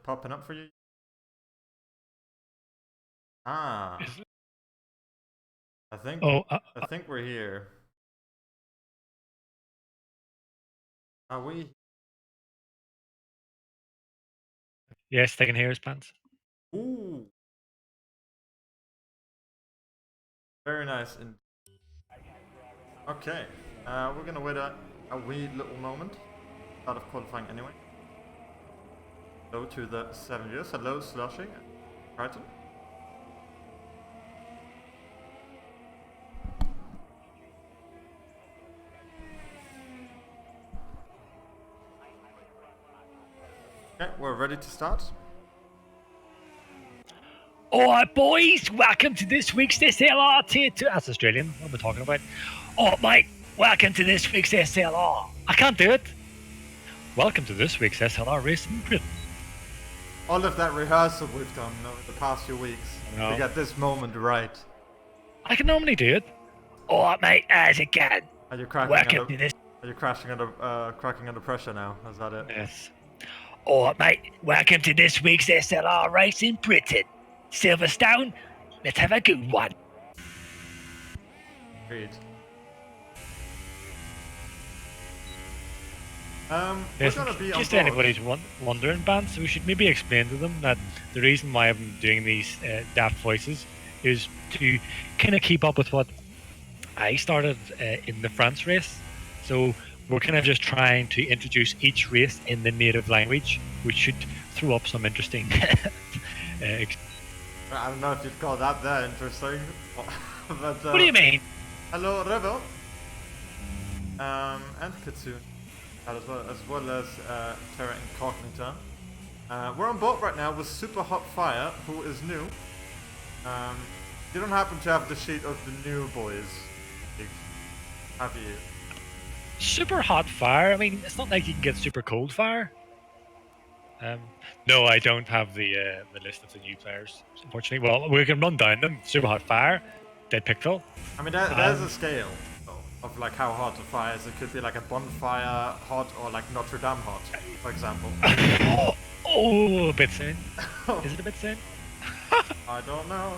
popping up for you? Ah, I think Oh, I think we're here. Are we? yes, they can hear his pants. Ooh, very nice. And okay, we're gonna wait a wee little moment. Out of qualifying anyway. Hello to the 7 years. Hello, Slushy. Triton. Okay, we're ready to start. Alright, boys, welcome to this week's SLR Tier 2. That's Australian. What am I talking about? Oh, mate, welcome to this week's SLR. I can't do it. Welcome to this week's SLR race in Britain. All of that rehearsal we've done over the past few weeks to get this moment right. I can normally do it. Alright, mate, as it can. Are you cracking Welcome to this. Are you cracking under pressure now? Is that it? Yes. Alright, mate, welcome to this week's SLR race in Britain. Silverstone, let's have a good one. Agreed. Yes, we're gonna be just on anybody's wondering, Bance, we should maybe explain to them that the reason why I'm doing these daft voices is to kind of keep up with what I started in the France race. So we're kind of just trying to introduce each race in the native language, which should throw up some interesting. I don't know if you'd call that interesting. But, what do you mean? Hello, Revo. And Kitsune. As well as Terra Incognita. We're on board right now with Super Hot Fire, who is new. You don't happen to have the sheet of the new boys, have you? Super Hot Fire? I mean, it's not like you can get Super Cold Fire. No, I don't have the list of the new players, unfortunately. Well, we can run down them. Super Hot Fire, Dead Pixel. I mean, there's a scale of like how hot a fire is. It could be like a bonfire hot or like Notre Dame hot, for example. A bit soon. Is it a bit soon? I don't know.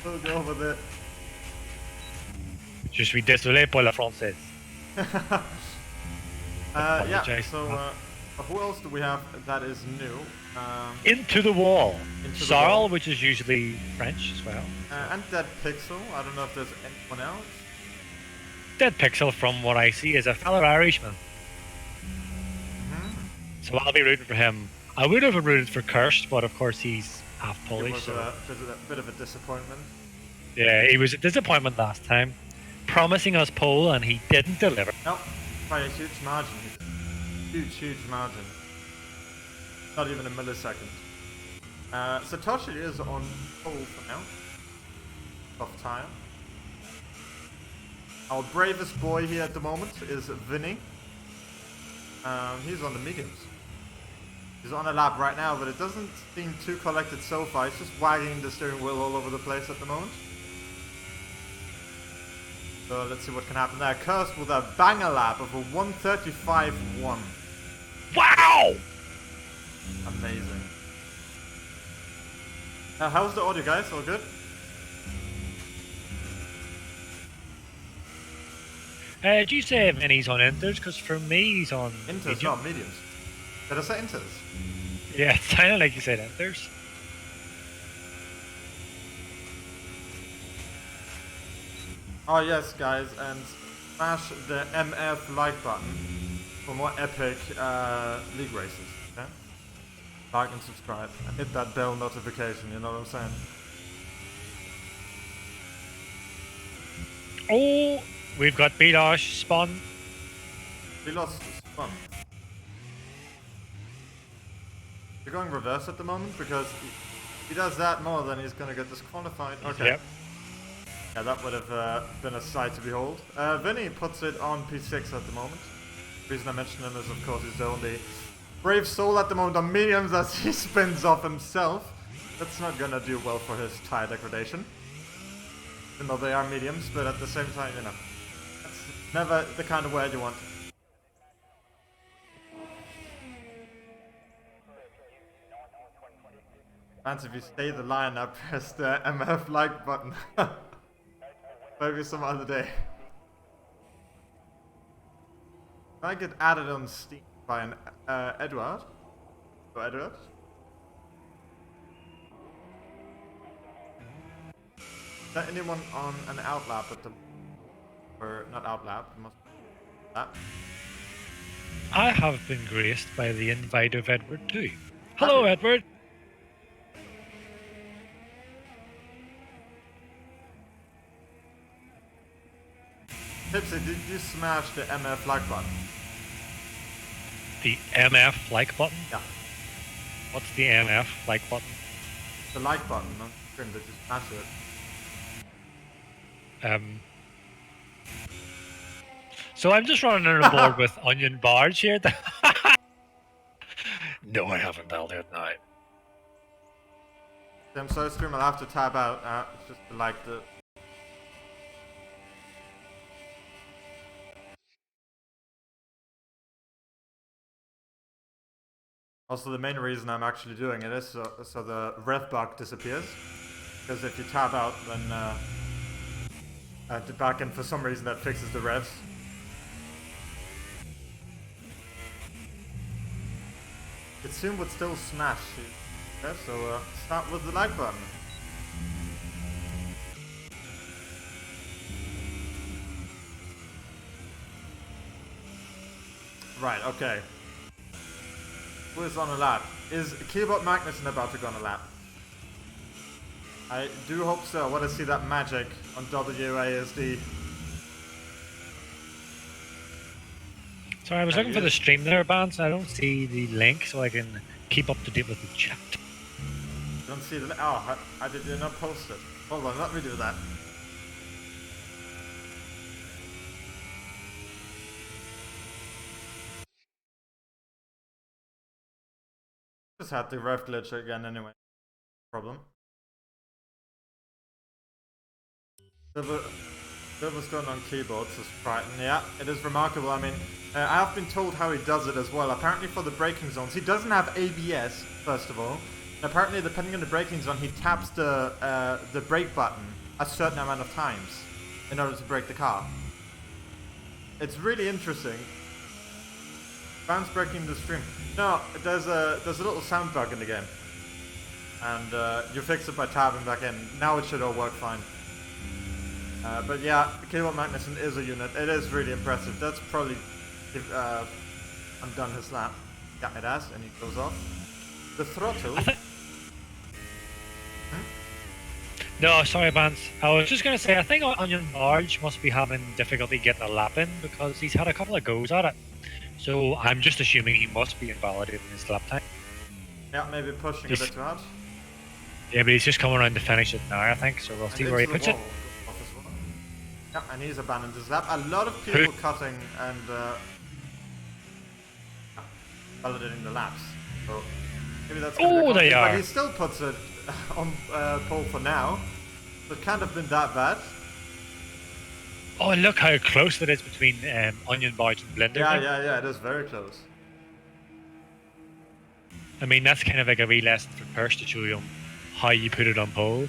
We'll go with it. Je suis désolé pour la française. Yeah, so who else do we have that is new? Into the Wall. Sarl, which is usually French as well. And Dead Pixel. I don't know if there's anyone else. Dead Pixel, from what I see, is a fellow Irishman. So I'll be rooting for him. I would have rooted for Kirst, but of course he's half Polish. It was a bit of a disappointment. Yeah, he was a disappointment last time, promising us pole, and he didn't deliver. Nope, by a huge margin. Huge margin. Not even a millisecond. Satoshi is on pole for now. Tough time. Our bravest boy here at the moment is Vinny. He's on the mediums. He's on a lap right now, but it doesn't seem too collected so far. He's just wagging the steering wheel all over the place at the moment. So let's see what can happen there. Cursed with a banger lap of a 1:35.1. Wow! Amazing. How's the audio, guys? All good? Do you say Vinny's on inters? Because for me, he's on Inters, medium. not mediums. Did I say inters? Yeah, it sounded like you said inters. Oh yes, guys, and smash the MF like button for more epic league races. Okay? Like and subscribe, and hit that bell notification. You know what I'm saying? Oh, we've got Bidosh spawn. We lost fun. You're going reverse at the moment because he does that more, then he's gonna get disqualified. Okay. Yep. Yeah, that would have been a sight to behold. Vinny puts it on P6 at the moment. The reason I mention him is, of course, he's the only brave soul at the moment on mediums as he spins off himself. That's not gonna do well for his tire degradation. Even though they are mediums, but at the same time, you know, that's never the kind of wear you want. Vance, if you stay the line, I press the MF like button. Maybe some other day. I get added on Steam by an Edward. Oh, Edward? Is there anyone on an outlap at the... Or not outlap, it must be that. I have been graced by the invite of Edward too. Hello, Edward. Tipsy, did you smash the MF like button? The MF like button? Yeah. What's the MF like button? The like button on the screen, did you smash it? So I'm just running on a board with Onion Barge here. No, I haven't. I'll do it now. I'm sorry, stream, I'll have to tab out just to like the... Also, the main reason I'm actually doing it is so the rev bug disappears. Because if you tab out, then the backend, for some reason, that fixes the revs. It soon would still smash. Okay, so start with the like button. Right, okay. Who is on a lap? Is Keyboard Magnuson about to go on a lap? I do hope so. I want to see that magic on WASD. Sorry, I was looking for the stream there, Vance. I don't see the link, so I can keep up to date with the chat. Don't see the... Oh, I did not post it. Hold on, let me do that. Just had the rev glitch again anyway. Problem. Silver's done on keyboards, so SLR. Yeah, it is remarkable. I mean, I have been told how he does it as well. Apparently for the braking zones, he doesn't have ABS, first of all. And apparently, depending on the braking zone, he taps the brake button a certain amount of times in order to brake the car. It's really interesting. Vance breaking the stream. No, there's a little sound bug in the game. And you fix it by tabbing back in. Now it should all work fine. But yeah, Keyboard Magnuson is a unit. It is really impressive. That's probably undone his lap. Yeah, it has, and he goes off. The throttle. No, sorry, Vance. I was just going to say, I think Onion Barge must be having difficulty getting a lap in because he's had a couple of goes at it. So I'm just assuming he must be invalidating his lap time. Yeah, maybe pushing a bit too hard. Yeah, but he's just coming around to finish it now, I think. So we'll see where he puts it. Yeah, and he's abandoned his lap. A lot of people cutting and validating the laps. So maybe that's oh, they are. But he still puts it on pole for now. So it can't have been that bad. Oh, look how close it is between Onion Barge and Blender. Yeah, it is very close. I mean, that's kind of like a wee lesson for Persh to show you how you put it on pole.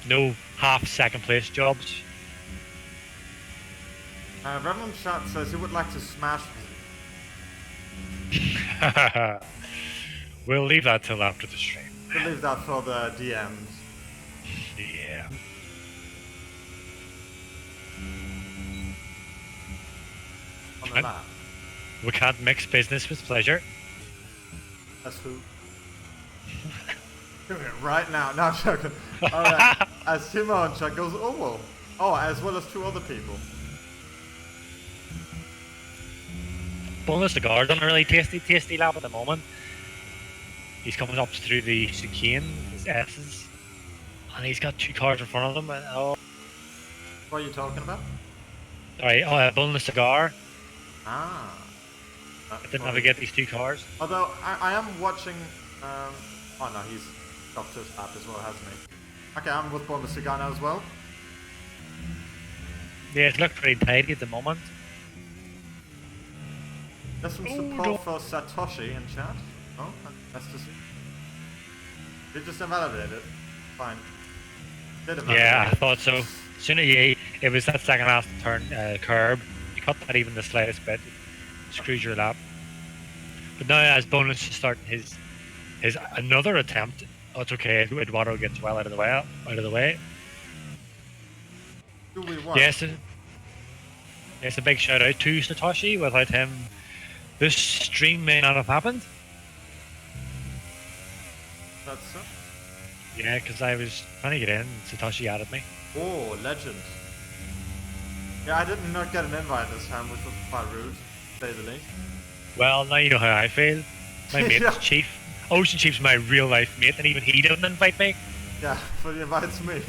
No half second place jobs. Reverend Chat says he would like to smash. We'll leave that till after the stream. We'll leave that for the DMs. Yeah. On the lap. We can't mix business with pleasure. That's who. Doing it right now. No, I'm joking. Alright. As Thimo and chat goes, oh, as well as two other people. Bonus the guard on a really tasty lap at the moment. He's coming up through the chicane, his S's, and he's got two cars in front of him. And, What are you talking about? Sorry, bonus cigar. Ah. I didn't navigate these two cars. Although I am watching. Oh no, he's stopped his lap as well, hasn't he? Okay, I'm with Bonus Cigar now as well. Yeah, it looks pretty tidy at the moment. There's some support for Satoshi in chat. Oh, that's just... It just invalidated. Fine. Did invalidate. Yeah, I thought so. Soon as it was that second last turn curb. You cut that even the slightest bit, it screws your lap. But now as bonus is starting his another attempt. Oh, it's okay. Eduardo gets well out of the way. Do we want? Yes, a big shout out to Satoshi. Without him, this stream may not have happened. That's so. Yeah, because I was trying to get in, and Satoshi added me. Oh, legend. Yeah, I did not get an invite this time, which was quite rude, to say the least. Well, now you know how I feel. My mate's Yeah. Chief. OceanChief's my real life mate, and even he didn't invite me. Yeah, but he invites me.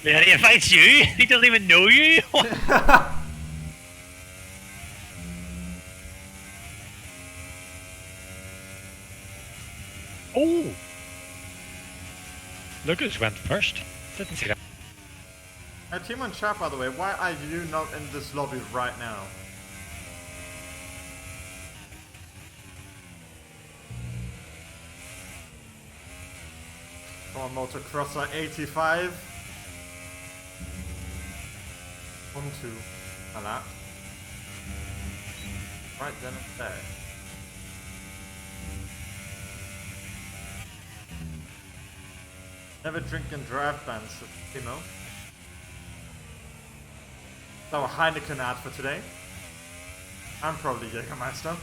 Yeah, he invites you. He doesn't even know you. Oh! Lucas went first. Didn't see that. Timo and chat, by the way, why are you not in this lobby right now? Come on, Motocrosser 85. 1-2. A lap. Right then and there. Never drink and drive bands, Thimo. That's our Heineken ad for today. I'm probably Jägermeister.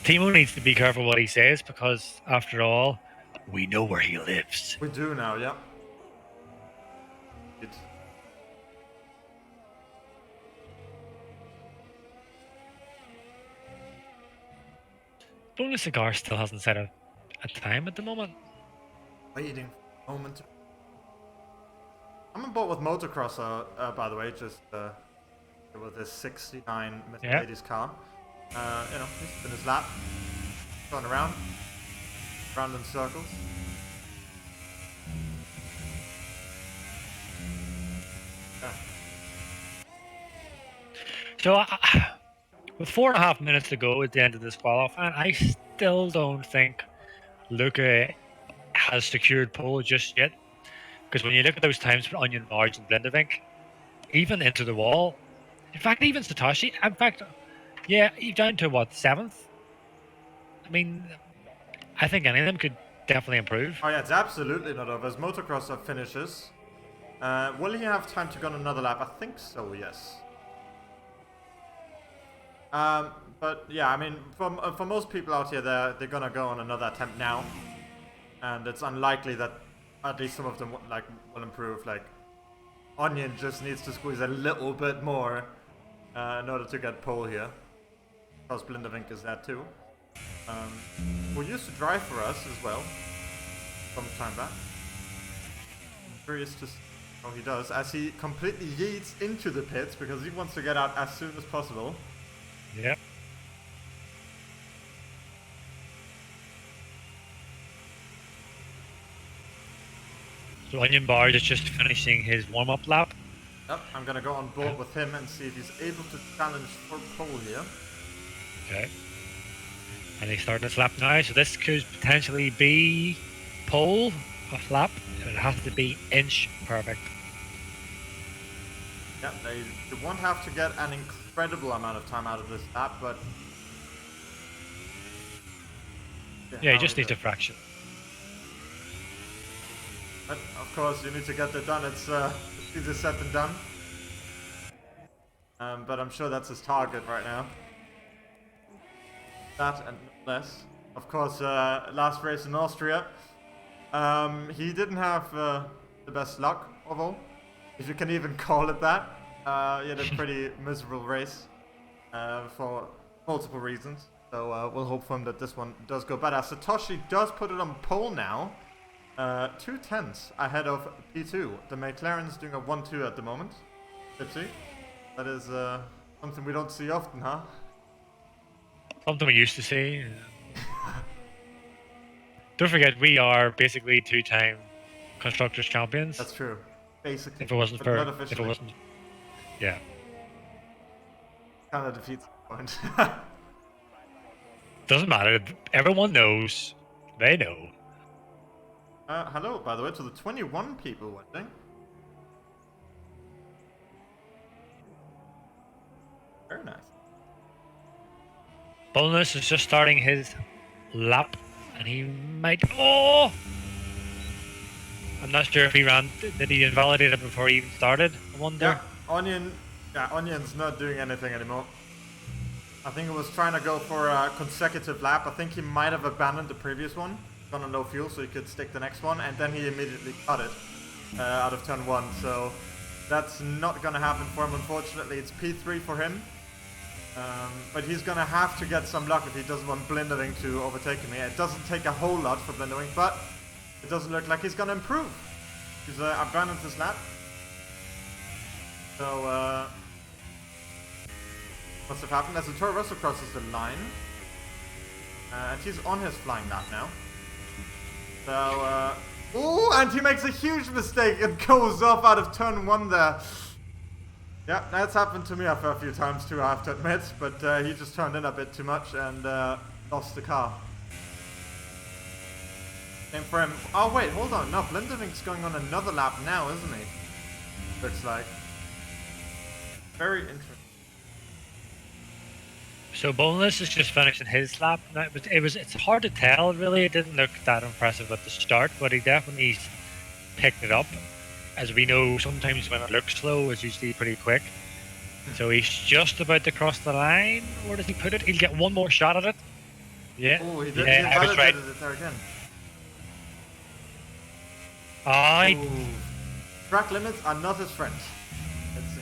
Thimo needs to be careful what he says because, after all, we know where he lives. We do now, yeah. Good. Bonus Cigar still hasn't set a time at the moment. Waiting for a moment. I'm on board with Motocrosser, by the way, just with this 69 Mercedes car. You know, he's in his lap, going around in circles. Yeah. So, with 4.5 minutes to go at the end of this qualifying, I still don't think Luca has secured pole just yet. Because when you look at those times for Onion Barge and Blindevink, even into the wall, in fact, even Satoshi, in fact, yeah, down to what, 7th? I mean, I think any of them could definitely improve. Oh yeah, it's absolutely not over. As Motocrosser finishes, will he have time to go on another lap? I think so, yes. But yeah, I mean, for most people out here, they're gonna go on another attempt now, and it's unlikely that at least some of them will improve. Like Onion just needs to squeeze a little bit more in order to get pole here. Because Blindevink is there too. Who used to drive for us as well, some time back. I'm curious to see how he does as he completely yeets into the pits because he wants to get out as soon as possible. Yep. So Onion Barge is just finishing his warm-up lap. Yep, I'm gonna go on board with him and see if he's able to challenge for pole here. Okay. And he's starting his lap now, so this could potentially be pole of lap. It has to be inch perfect. Yeah, they won't have to get an incredible amount of time out of this lap, but... Yeah, he just needs a fraction. But of course, you need to get that done. It's easier said than done. But I'm sure that's his target right now. That and less. Of course, last race in Austria, he didn't have the best luck of all, if you can even call it that. He had a pretty miserable race for multiple reasons. So we'll hope for him that this one does go better. Satoshi does put it on pole now. 2/10 ahead of P2. The McLaren's doing a 1-2 at the moment. Tipsy. That is something we don't see often, huh? Something we used to see. Don't forget, we are basically 2-time constructors champions. That's true. Basically. If it wasn't but for, not if it officially. wasn't, yeah. Kind of defeats the point. Doesn't matter. Everyone knows. They know. Hello, by the way, to the 21 people watching. Very nice. Bonus is just starting his lap, and he might. Oh! I'm not sure if he ran. Did he invalidate it before he even started? I wonder. Yeah, Onion's not doing anything anymore. I think he was trying to go for a consecutive lap. I think he might have abandoned the previous one, gone on low fuel, so he could stick the next one, and then he immediately cut it out of turn 1. So that's not gonna happen for him, unfortunately. It's P3 for him. But he's gonna have to get some luck if he doesn't want Blindering to overtake me. It doesn't take a whole lot for Blindering, but it doesn't look like he's gonna improve. He's abandoned his lap. So, must have happened as the Toro Rosso crosses the line. And he's on his flying lap now. So, ooh, and he makes a huge mistake and goes off out of turn 1 there. Yeah, that's happened to me a fair few times too, I have to admit, but he just turned in a bit too much and lost the car. Same for him. Oh wait, hold on, no, Blindering's going on another lap now, isn't he? Looks like. Very interesting. So Boneless is just finishing his lap. Now, it's hard to tell really. It didn't look that impressive at the start, but he definitely picked it up. As we know, sometimes when it looks slow, it's usually pretty quick. So he's just about to cross the line. Where does he put it? He'll get one more shot at it. Yeah. Oh, he did. Yeah, He I was right. validated it there again. Ooh. Track limits are not his friend. Let's see.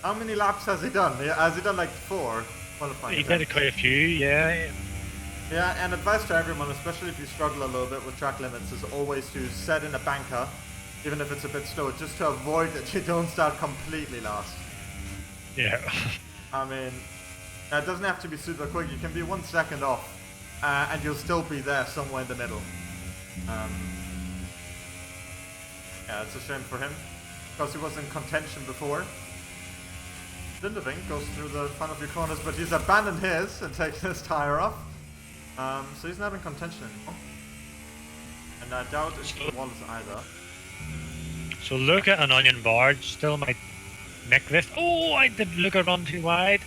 How many laps has he done? Has he done like 4 qualifying? He did quite a few, yeah. Yeah, and advice to everyone, especially if you struggle a little bit with track limits, is always to set in a banker, even if it's a bit slow, just to avoid that you don't start completely lost. Yeah. I mean, it doesn't have to be super quick. You can be 1 second off, and you'll still be there somewhere in the middle. Yeah, it's a shame for him, because he was in contention before. Lindeving goes through the final few corners, but he's abandoned his and taken his tire off. So he's not in contention anymore. And I doubt it's Wallace either. So look at an onion barge, still might nick this. Oh, I did look at run too wide.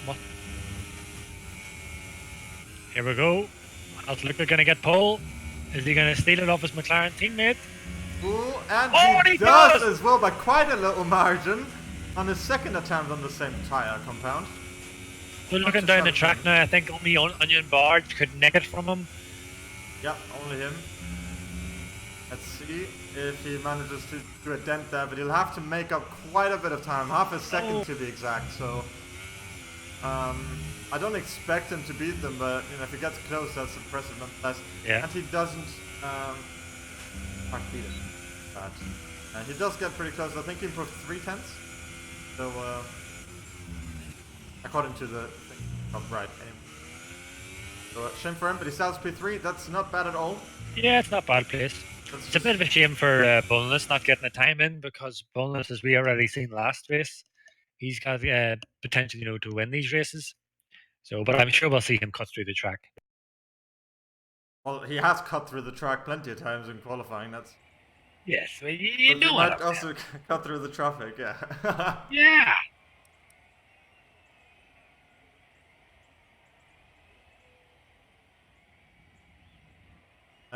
What? Here we go. How's Luca gonna get pole? Is he gonna steal it off his McLaren teammate? Ooh, and he does as well by quite a little margin on his second attempt on the same tire compound. So looking down the track now, I think only Onion Barge could nick it from him. Yeah, only him. Let's see if he manages to do a dent there, but he'll have to make up quite a bit of time, half a second to be exact. So I don't expect him to beat them, but you know, if he gets close, that's impressive nonetheless. Yeah. And he doesn't quite beat it, but he does get pretty close. I think he improved 3/10. So according to the thing, right. Anyway. So shame for him, but he sells P3. That's not bad at all. Yeah, it's not bad place. It's a bit of a shame for Boneless not getting the time in, because Boneless, as we already seen last race, he's got potential, to win these races. So, but I'm sure we'll see him cut through the track. Well, he has cut through the track plenty of times in qualifying. That's yes, well, he might also cut through the traffic. Yeah. Yeah.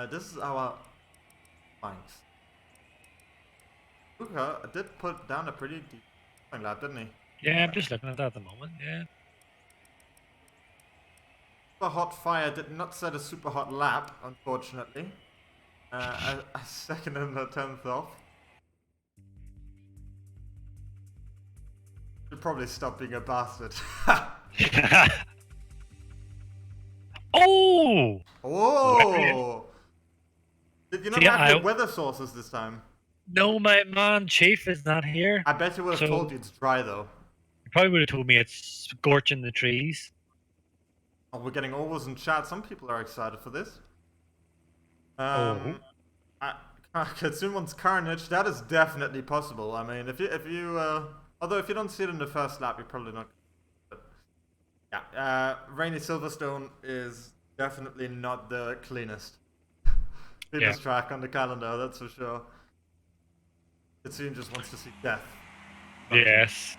This is our flanks. Luca did put down a pretty deep lap, didn't he? Yeah, I'm just looking at that at the moment, yeah. Super hot fire did not set a super hot lap, unfortunately. A second and a 10th off. Should probably stop being a bastard. Oh! Oh! Did you not have the weather sources this time? No, my man, Chief is not here. I bet he would have told you it's dry, though. He probably would have told me it's scorching the trees. Oh, we're getting ovals in chat. Some people are excited for this. Kitsune wants Carnage. That is definitely possible. I mean, if you although if you don't see it in the first lap, you're probably not. Yeah, Rainy Silverstone is definitely not the cleanest track on the calendar, that's for sure. Kitsune just wants to see death. Yes.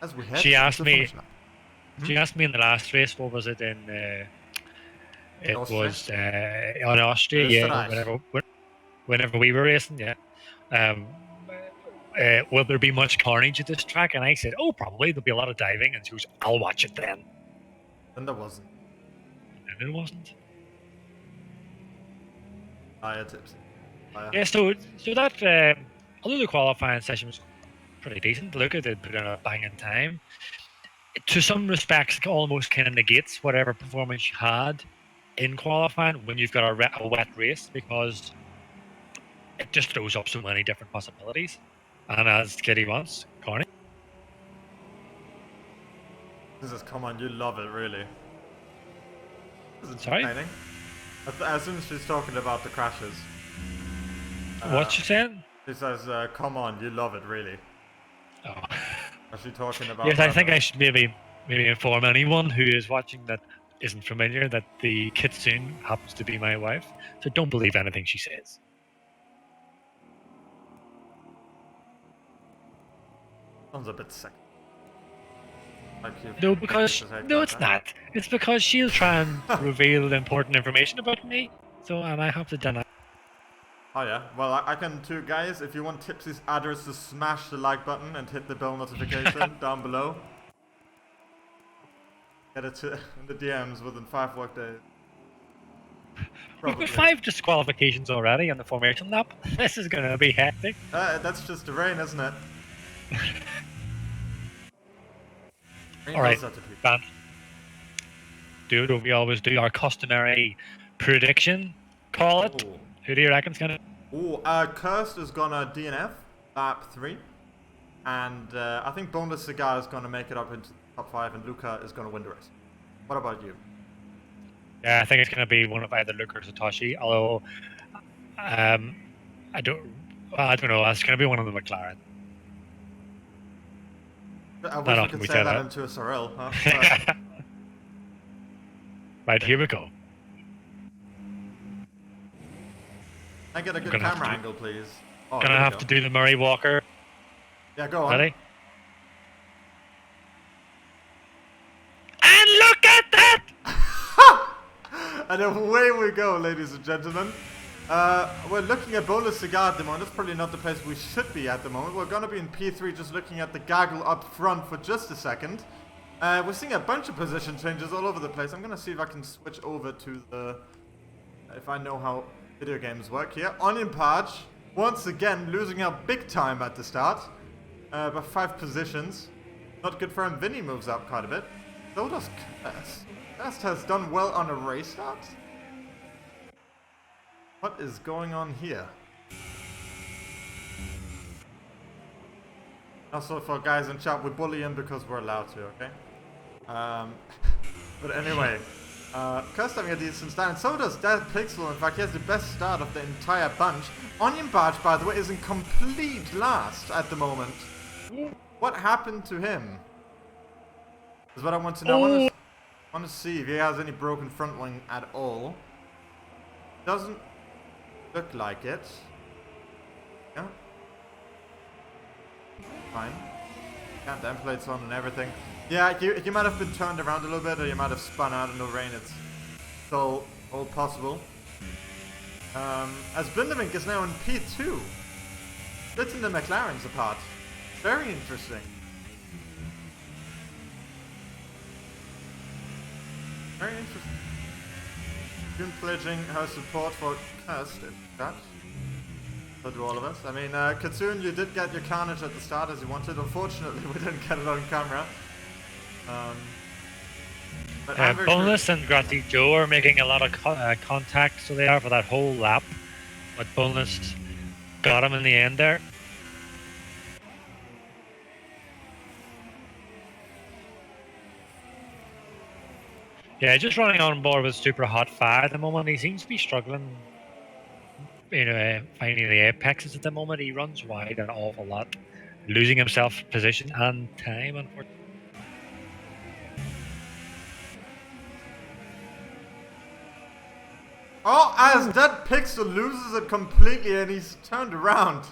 As we head She into asked the me. finish lap. She asked me in the last race. What was it in? It Austria? was on Austria. Yeah, Österreich. whenever we were racing. Yeah. Will there be much carnage at this track? And I said, oh, probably. There'll be a lot of diving. And she goes, I'll watch it then. And there wasn't. And it wasn't. Tipsy. Yeah, so that although the qualifying session was pretty decent, look at it, put in a banging time. To some respects, it almost kind of negates whatever performance you had in qualifying when you've got a wet race, because it just throws up so many different possibilities. And as Kitty wants, carnage. Come on, you love it, really. This is Sorry? entertaining. As soon as she's talking about the crashes. What's she saying? She says, come on, you love it, really. Oh. Is she talking about Yes, I think I should maybe inform anyone who is watching that isn't familiar that the kitsune happens to be my wife. So don't believe anything she says. Sounds a bit sick. No, it's not. It's because she'll try and reveal important information about me. So, and I have to deny. Oh yeah, well I can too, guys. If you want Tipsy's address, to smash the like button and hit the bell notification down below. Get it in the DMs within 5 work days. We've got 5 disqualifications already on the formation lap. This is going to be hectic. That's just the rain, isn't it? Alright, Dan. Do what we always do, our customary prediction. Call it. Ooh. Who do you reckon's gonna? Cursed is gonna DNF lap 3. And I think Boneless Cigar is gonna make it up into the top 5, and Luca is gonna win the race. What about you? Yeah, I think it's gonna be one of either Luca or Satoshi, although I don't know, it's gonna be one of the McLaren. I wish we could say that into a Sorel, huh? Right, here we go. I get a good camera angle, please. Oh, gonna have to do the Murray Walker. Yeah, go on. Ready? And look at that! And away we go, ladies and gentlemen. We're looking at Boneless Cigar at the moment. That's probably not the place we should be at the moment. We're going to be in P3 just looking at the gaggle up front for just a second. We're seeing a bunch of position changes all over the place. I'm going to see if I can switch over to the... if I know how video games work here. Onion Patch, once again, losing out big time at the start. By 5 positions. Not good for him. Vinny moves up quite a bit. So does Curse. Curse has done well on a race start. What is going on here? Also, for guys in chat, we bully him because we're allowed to, okay? But anyway, Curse having a decent start, and so does Dead Pixel. In fact, he has the best start of the entire bunch. Onion Barge, by the way, is in complete last at the moment. What happened to him? Is what I want to know. I want to see if he has any broken front wing at all. Doesn't look like it. Yeah. Fine. Got the end plates on and everything. Yeah, you might have been turned around a little bit, or you might have spun out in the rain. It's all possible. As Bindemink is now in P2. Splitting the McLarens apart. Very interesting. Very interesting. June pledging her support for Cursed in chat. So do all of us. I mean, Kitsune, you did get your carnage at the start as you wanted. Unfortunately, we didn't get it on camera. Boneless and Grassy Joe are making a lot of contact, so they are for that whole lap. But Boneless got him in the end there. Yeah, just running on board with super hot fire at the moment. He seems to be struggling, finding the apexes at the moment. He runs wide an awful lot, losing himself position and time, unfortunately. Oh, as that Pixel loses it completely and he's turned around.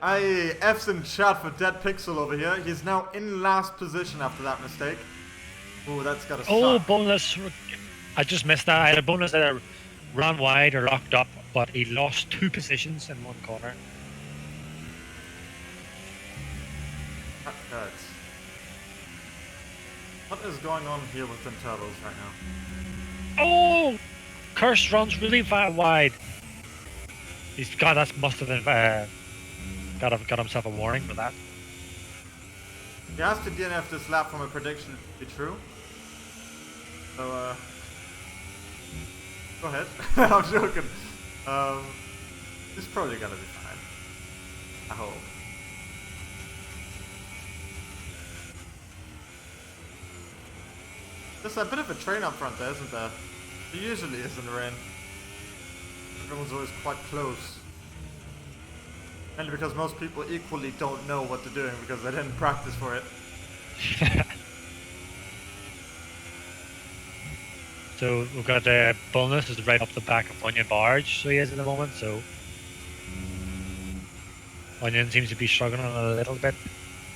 I F's in chat for Dead Pixel over here. He's now in last position after that mistake. Ooh, that's gotta suck. Bonus. I just missed that. I had a bonus that I ran wide or locked up, but he lost 2 positions in one corner. That hurts. What is going on here with them turtles right now? Oh! Curse runs really far wide. That must have been got himself a warning for that. He has to DNF this lap from a prediction to be true. So, go ahead. I'm joking. It's probably gonna be fine. I hope. There's a bit of a train up front there, isn't there? There usually is in the rain. Everyone's always quite close. Mainly because most people equally don't know what they're doing because they didn't practice for it. So we've got the bonus is right up the back of Onion Barge, so he is at the moment, so Onion seems to be struggling a little bit.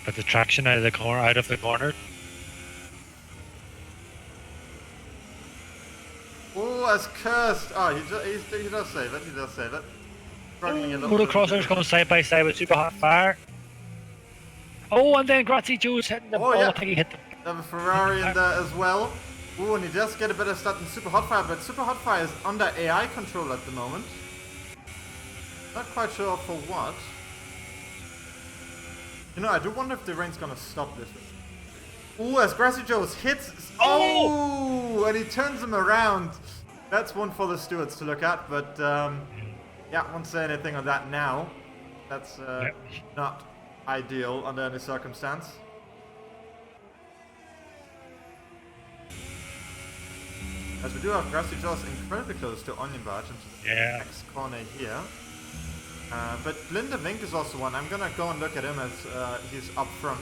But the traction out of the corner. Oh, as cursed! Oh, he does save it. He does save it. Struggling a little. Motocrossers going side by side with super hot fire. Oh, and then Grazie Joe's hitting the ball. Yeah. I think he hit the. They have a Ferrari in there as well. Ooh, and he does get a better start than Super Hot Fire, but Super Hot Fire is under AI control at the moment. Not quite sure for what. You know, I do wonder if the rain's gonna stop this. Ooh, as Grassy Joe's hits. Oh! And he turns him around. That's one for the stewards to look at, but yeah, won't say anything on that now. That's not ideal under any circumstance. As we do have Grassy Jaws incredibly close to Onion Barge into the next corner here. But Blinda Vink is also one. I'm gonna go and look at him as he's up front.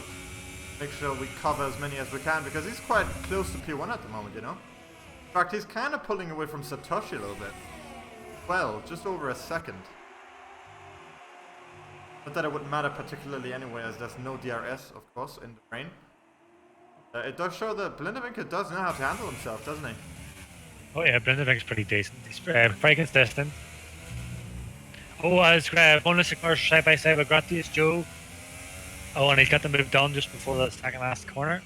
Make sure we cover as many as we can because he's quite close to P1 at the moment, you know? In fact, he's kind of pulling away from Satoshi a little bit. Well, just over a second. Not that it would matter particularly anyway, as there's no DRS, of course, in the rain. It does show that Blindavinker does know how to handle himself, doesn't he? Oh yeah, Blindavink's pretty decent. He's very consistent. Oh, as bonus of course side by side with Gratius Joe. Oh, and he's got the move done just before the second last corner.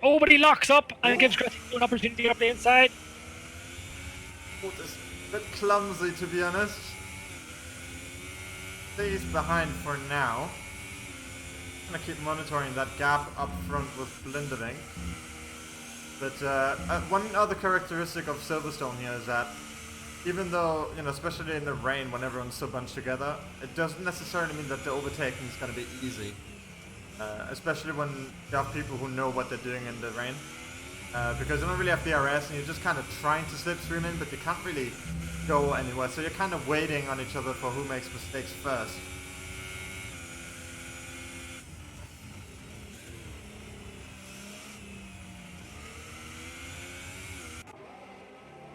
Oh, but he locks up and gives Gratius Joe an opportunity up the inside. Oh, this is a bit clumsy to be honest. Stays behind for now. I'm gonna keep monitoring that gap up front with Blindavink. But one other characteristic of Silverstone here is that even though, you know, especially in the rain when everyone's so bunched together, it doesn't necessarily mean that the overtaking is going to be easy. Especially when you have people who know what they're doing in the rain. Because you don't really have DRS and you're just kind of trying to slipstream in, but you can't really go anywhere. So you're kind of waiting on each other for who makes mistakes first.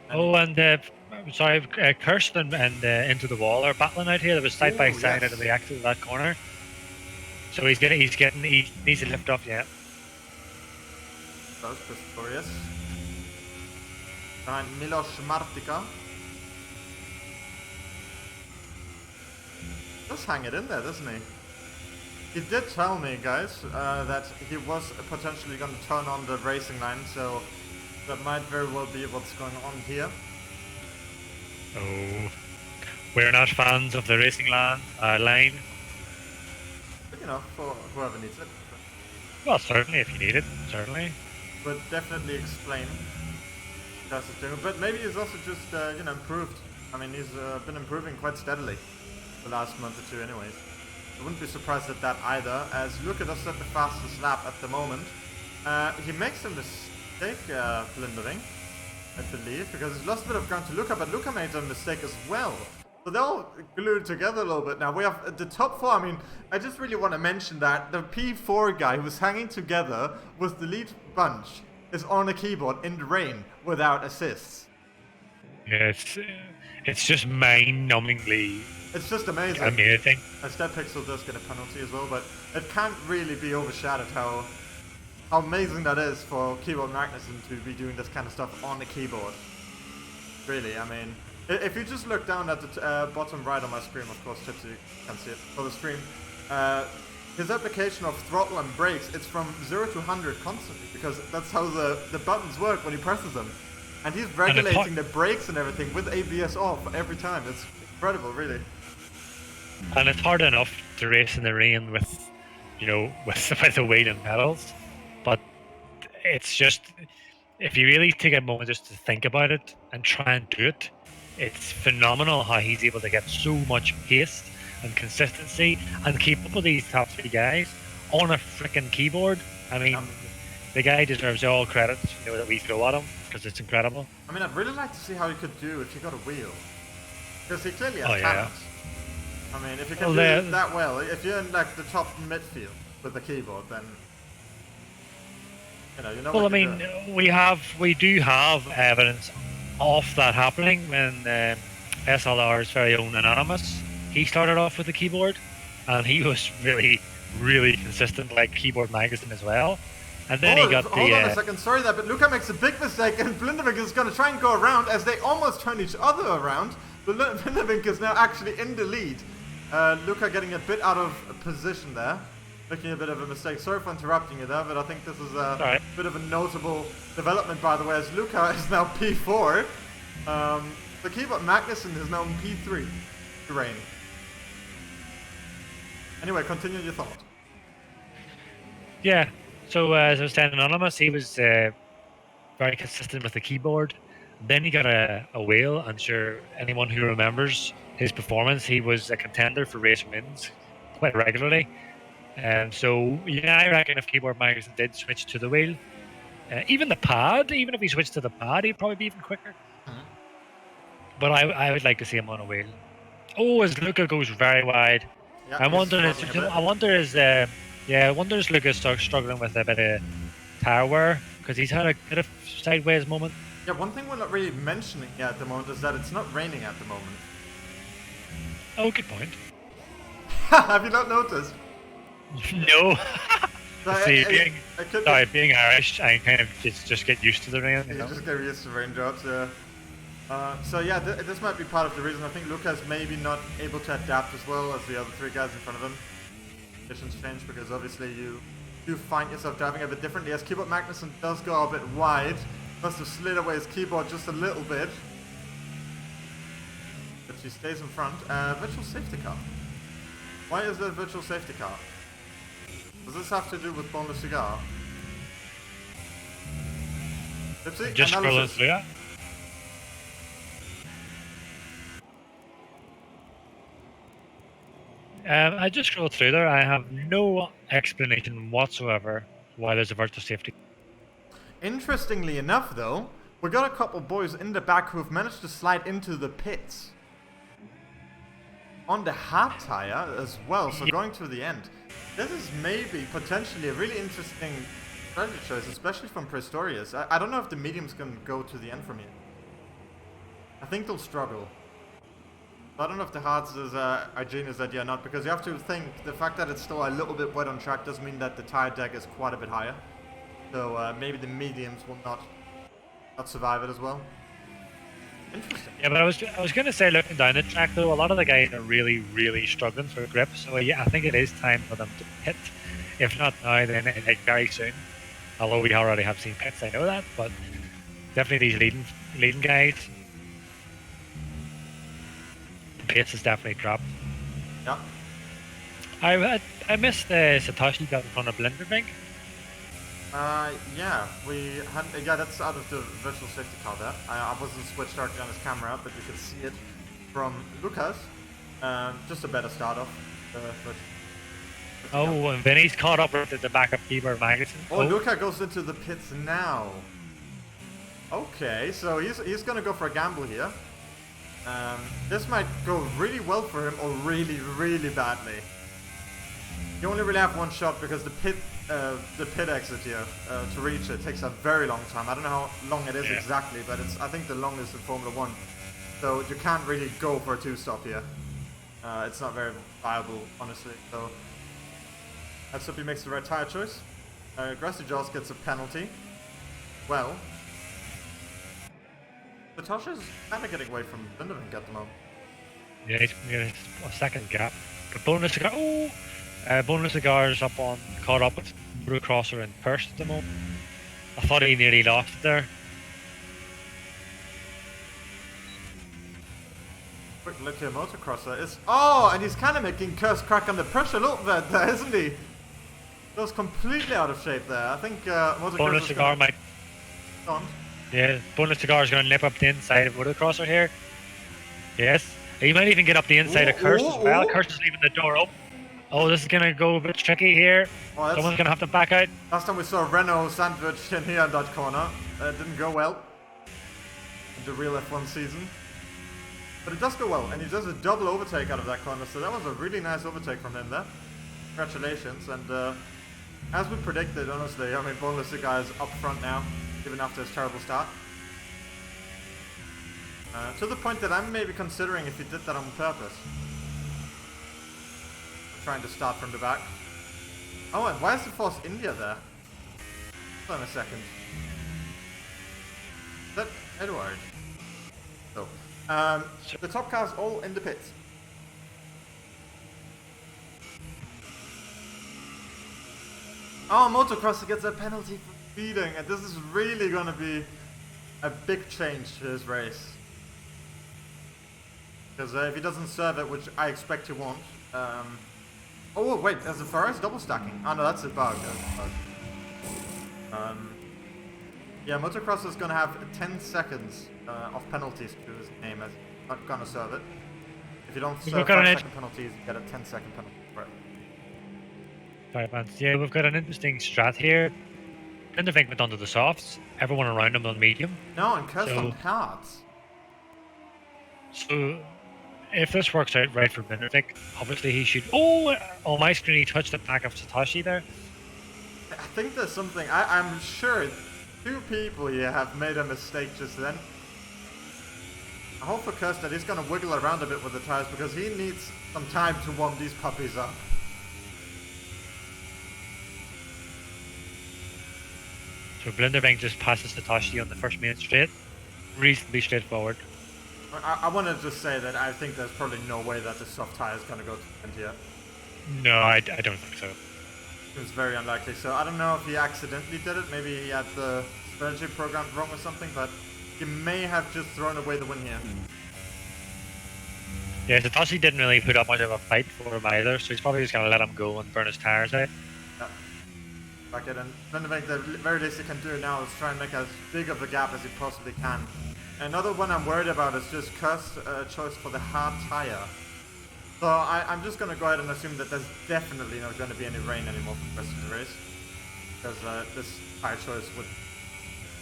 Oh, and sorry, Kirsten and Into the Wall are battling out here. There was side by side out of the exit of that corner. So he needs to lift up, yeah. That was Pistorius. Behind Milos Martika. Just hang it in there, doesn't he? He did tell me, guys, that he was potentially going to turn on the racing line, so that might very well be what's going on here. Oh, we're not fans of the racing line. But, you know, for whoever needs it. Well, certainly, if you need it, certainly. But definitely explain. But maybe he's also just, you know, improved. I mean, he's been improving quite steadily the last month or two anyways. I wouldn't be surprised at that either, as look at us at the fastest lap at the moment. He makes a mistake, Blindering, I believe, because he's lost a bit of ground to Luca, but Luca made a mistake as well. So they're all glued together a little bit now. We have the top four. I mean, I just really want to mention that the P4 guy who was hanging together with the lead bunch is on a keyboard in the rain without assists. Yeah, it's just mind-numbingly It's just amazing. amazing. A step pixel does get a penalty as well, but it can't really be overshadowed how amazing that is for Keyboard Magnuson to be doing this kind of stuff on the keyboard. Really, I mean, if you just look down at the bottom right on my screen, of course, Tipsy can see it for the stream, his application of throttle and brakes, it's from 0 to 100 constantly, because that's how the buttons work when he presses them. And he's regulating the brakes and everything with ABS off every time. It's incredible, really. And it's hard enough to race in the rain with, with the weight and pedals, but it's just, if you really take a moment just to think about it and try and do it, it's phenomenal how he's able to get so much pace and consistency and keep up with these top 3 guys on a freaking keyboard. I mean, the guy deserves all credit that we throw at him, because it's incredible. I mean, I'd really like to see how he could do if he got a wheel, because he clearly has talent. Yeah. I mean, if you can do it that well, if you're in like the top midfield with the keyboard, then you know. Well, I mean, we do have evidence of that happening when SLR's very own Anonymous. He started off with the keyboard, and he was really, really consistent, like Keyboard Magazine as well. And then he got the. Hold on a second, sorry that, but Luca makes a big mistake, and Blindevink is going to try and go around as they almost turn each other around. But Blindevink is now actually in the lead. Luca getting a bit out of position there, making a bit of a mistake. Sorry for interrupting you there, but I think this is a bit of a notable development, by the way, as Luca is now P4. The Keyboard Magnuson is now in P3 terrain. Anyway, continue your thought. Yeah, so as I was saying, Anonymous, he was very consistent with the keyboard. Then he got a wheel. I'm sure anyone who remembers his performance, he was a contender for race wins quite regularly. So, yeah, I reckon if Keyboard Magazine did switch to the wheel, even the pad, even if he switched to the pad, he'd probably be even quicker. But I would like to see him on a wheel. Oh, as Luca goes very wide. Yeah, I wonder is Lucas struggling with a bit of tire wear, because he's had a bit of sideways moment. Yeah, one thing we're not really mentioning at the moment is that it's not raining at the moment. Oh, good point. Have you not noticed? No. So being Irish, I kind of just get used to the rain. You just get used to raindrops, yeah. So yeah, this might be part of the reason. I think Luca's maybe not able to adapt as well as the other 3 guys in front of him. Conditions change, because obviously you find yourself driving a bit differently. As Keyboard Magnuson does go a bit wide, must have slid away his keyboard just a little bit. But she stays in front. Virtual safety car. Why is there a virtual safety car? Does this have to do with Boneless Cigar? Tipsy, just scrolling through that. I just scrolled through there. I have no explanation whatsoever why there's a virtual safety. Interestingly enough, though, we got a couple boys in the back who have managed to slide into the pits on the hard tire as well, so going to the end. This is maybe potentially a really interesting strategy choice, especially from Prehistorius. I don't know if the mediums can go to the end from here. I think they'll struggle. I don't know if the hards is a genius idea or not, because you have to think the fact that it's still a little bit wet on track does mean that the tire deck is quite a bit higher. So maybe the mediums will not survive it as well. Interesting. Yeah, but I was going to say, looking down the track though, a lot of the guys are really, really struggling for grip. So yeah, I think it is time for them to pit. If not now, then like very soon. Although we already have seen pits, I know that, but definitely these leading guys, the pace has definitely dropped. Yeah. I missed Satoshi got in front of Blindevink. Yeah, that's out of the virtual safety car there. I wasn't switched directly on his camera, but you could see it from Lucas. Just a better start off. And Vinny's caught up with the backup Keyboard Magazine. Luca goes into the pits now. Okay, so he's gonna go for a gamble here. This might go really well for him or really, really badly. You only really have one shot because the pit exit here to reach it takes a very long time. I don't know how long it is exactly, but it's I think the longest in Formula 1. So you can't really go for a 2-stop here. It's not very viable, honestly. So let's hope he makes the right tire choice. Grassy Jaws gets a penalty. Well, Natasha's kind of getting away from Lindevink at the moment. Yeah, he's getting a second gap. But Bonus Cigar, Bonus Cigar's caught up with Brewcrosser and Purse at the moment. I thought he nearly lost it there. Quick look here, Motocrosser is... Oh, and he's kind of making Curse crack under pressure a little bit there, isn't he? Goes completely out of shape there. I think Motocrosser... Bonus Cigar might... Yeah, Bonus Cigar is going to nip up the inside of Motocrosser here. Yes. He might even get up the inside of Curse as well. Curse is leaving the door open. Oh, this is going to go a bit tricky here. Oh, someone's going to have to back out. Last time we saw Renault sandwiched in here in that corner. It didn't go well in the real F1 season. But it does go well, and he does a double overtake out of that corner, so that was a really nice overtake from him there. Congratulations, and as we predicted, honestly, I mean, Boneless Cigar is up front now, even after his terrible start. To the point that I'm maybe considering if he did that on purpose. Trying to start from the back. Oh, and why is the Force India there? Hold on a second. Is that Edward? So, the top cars all in the pits. Oh, Motocrosser gets a penalty for speeding, and this is really going to be a big change to his race. Because if he doesn't serve it, which I expect he won't. Oh wait, there's a Ferrari's double stacking. Oh no, that's a bug. Yeah, Motocross is gonna have 10 seconds of penalties to his name, as he's not gonna serve it. If you don't serve 5-second penalties, you get a 10-second penalty for it. Right, man. Yeah, we've got an interesting strat here. Lindevink went onto the softs. Everyone around him on medium. No, and Kirst on hards. So, if this works out right for Lindevink, obviously he should... Oh, on my screen he touched the back of Satoshi there. I think there's something... I'm sure 2 people here have made a mistake just then. I hope for Kirst that he's going to wiggle around a bit with the tires because he needs some time to warm these puppies up. So Lindevink just passes Satoshi on the first main straight. Reasonably straightforward. I want to just say that I think there's probably no way that the soft tire is going to go to the end here. No, I don't think so. It's very unlikely. So I don't know if he accidentally did it. Maybe he had the strategy programmed wrong or something, but he may have just thrown away the win here. Yeah, Satoshi didn't really put up much of a fight for him either, so he's probably just going to let him go and burn his tires out. Yeah. Fuck it, and Lindevink, the very least he can do now is try and make as big of a gap as he possibly can. Another one I'm worried about is just Kirst's choice for the hard tire. So I'm just going to go ahead and assume that there's definitely not going to be any rain anymore for the rest of the race. Because this tire choice would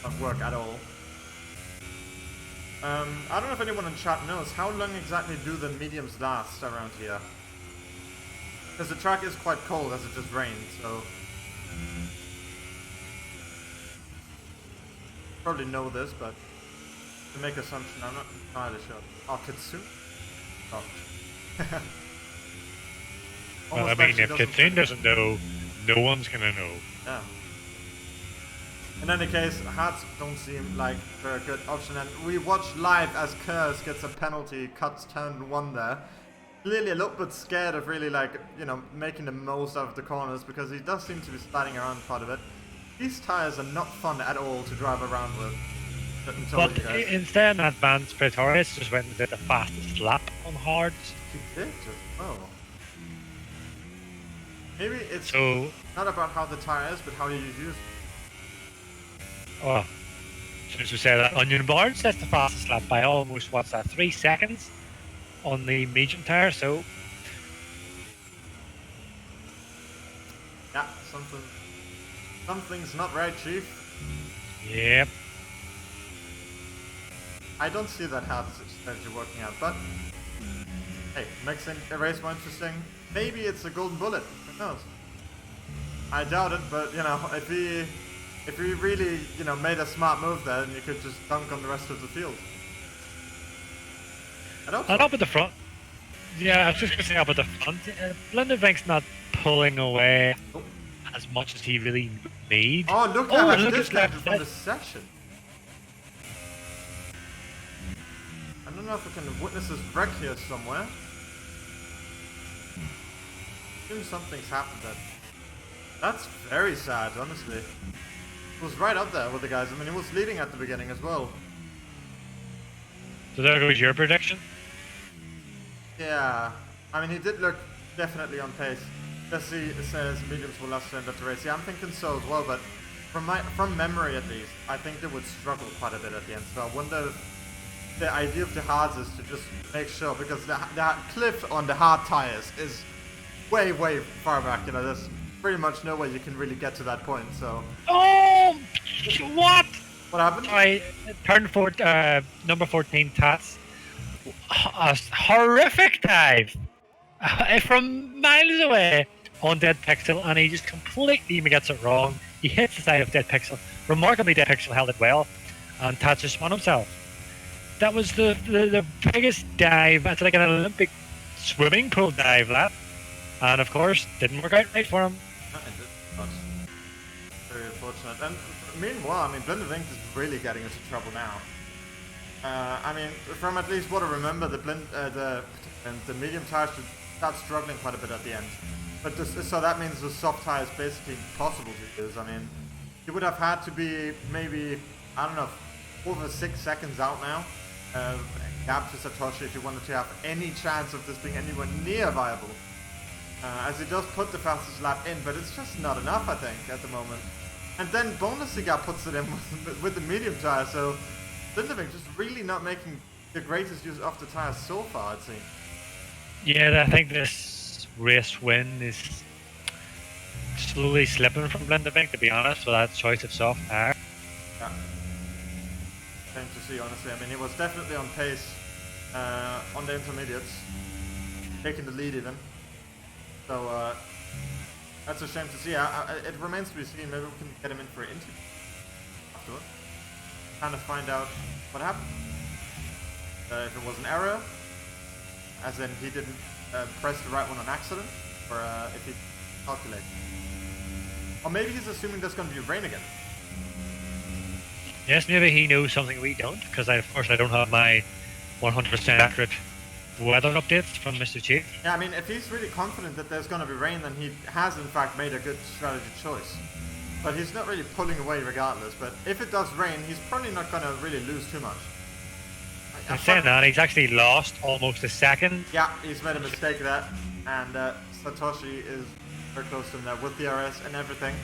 not work at all. I don't know if anyone in chat knows, how long exactly do the mediums last around here? Because the track is quite cold as it just rained, so... Probably know this, but... To make assumption, I'm not entirely sure. Oh, Kitsune? Oh. Well, I mean, if Kitsune doesn't know, no one's gonna know. Yeah. In any case, hards don't seem like a very good option, and we watch live as Kurz gets a penalty, cuts turn 1 there. Clearly a little bit scared of really, like, you know, making the most out of the corners, because he does seem to be sliding around part of it. These tires are not fun at all to drive around with. But instead, Advanced Praetorius just went and did the fastest lap on hards. He did just, oh. Maybe it's so, not about how the tire is, but how you use it. Oh, since we said that, Onion Barnes that's the fastest lap by almost, what's that, 3 seconds on the medium tire, so... Yeah, something's not right, Chief. Yep. I don't see that hard strategy working out, but hey, makes the race more interesting. Maybe it's a golden bullet. Who knows? I doubt it, but you know, if he really, you know, made a smart move there, then you could just dunk on the rest of the field. And up at the front. Yeah, I was just going to say up at the front. Blindervink's not pulling away as much as he really needs. Oh, look how much disconnected from the section. I don't know if we can witness this wreck here somewhere. Seems something's happened there. That's very sad, honestly. He was right up there with the guys. I mean, he was leading at the beginning as well. So there goes your prediction? Yeah. I mean, he did look definitely on pace. Jesse says mediums will last end of the race. Yeah, I'm thinking so as well, but from memory at least, I think they would struggle quite a bit at the end. So I wonder if the idea of the hards is to just make sure, because the cliff on the hard tires is way, way far back. You know, there's pretty much no way you can really get to that point, so... Oh! What? What happened? Number 14, Tats. A horrific dive from miles away on Dead Pixel, and he just completely gets it wrong. He hits the side of Dead Pixel. Remarkably, Dead Pixel held it well, and Tats just spun himself. That was the biggest dive. It's like an Olympic swimming pool dive, that. And of course, didn't work out right for him. Very unfortunate. And meanwhile, I mean, Blindervink is really getting into trouble now. I mean, from at least what I remember, the medium tires should start struggling quite a bit at the end. But so that means the soft tire is basically impossible to use. I mean, you would have had to be maybe, I don't know, over 6 seconds out now. Gap to Satoshi if you wanted to have any chance of this being anywhere near viable. As he does put the fastest lap in, but it's just not enough, I think, at the moment. And then Bonusliga puts it in with the medium tire, so Blindervink just really not making the greatest use of the tires so far, I'd say. Yeah, I think this race win is slowly slipping from Blindervink, to be honest, with that choice of soft tire. Yeah. Same to see, honestly. I mean, he was definitely on pace on the intermediates, taking the lead even. So, that's a shame to see. It remains to be seen. Maybe we can get him in for an interview afterward. Kind of find out what happened. If it was an error, as in he didn't press the right one on accident, or if he calculated. Or maybe he's assuming there's going to be rain again. Yes, maybe he knows something we don't, because of course I don't have my 100% accurate weather updates from Mr. Chief. Yeah, I mean, if he's really confident that there's going to be rain, then he has in fact made a good strategy choice. But he's not really pulling away regardless. But if it does rain, he's probably not going to really lose too much. I'm saying that, he's actually lost almost a second. Yeah, he's made a mistake there. And Satoshi is very close to him there with the RS and everything.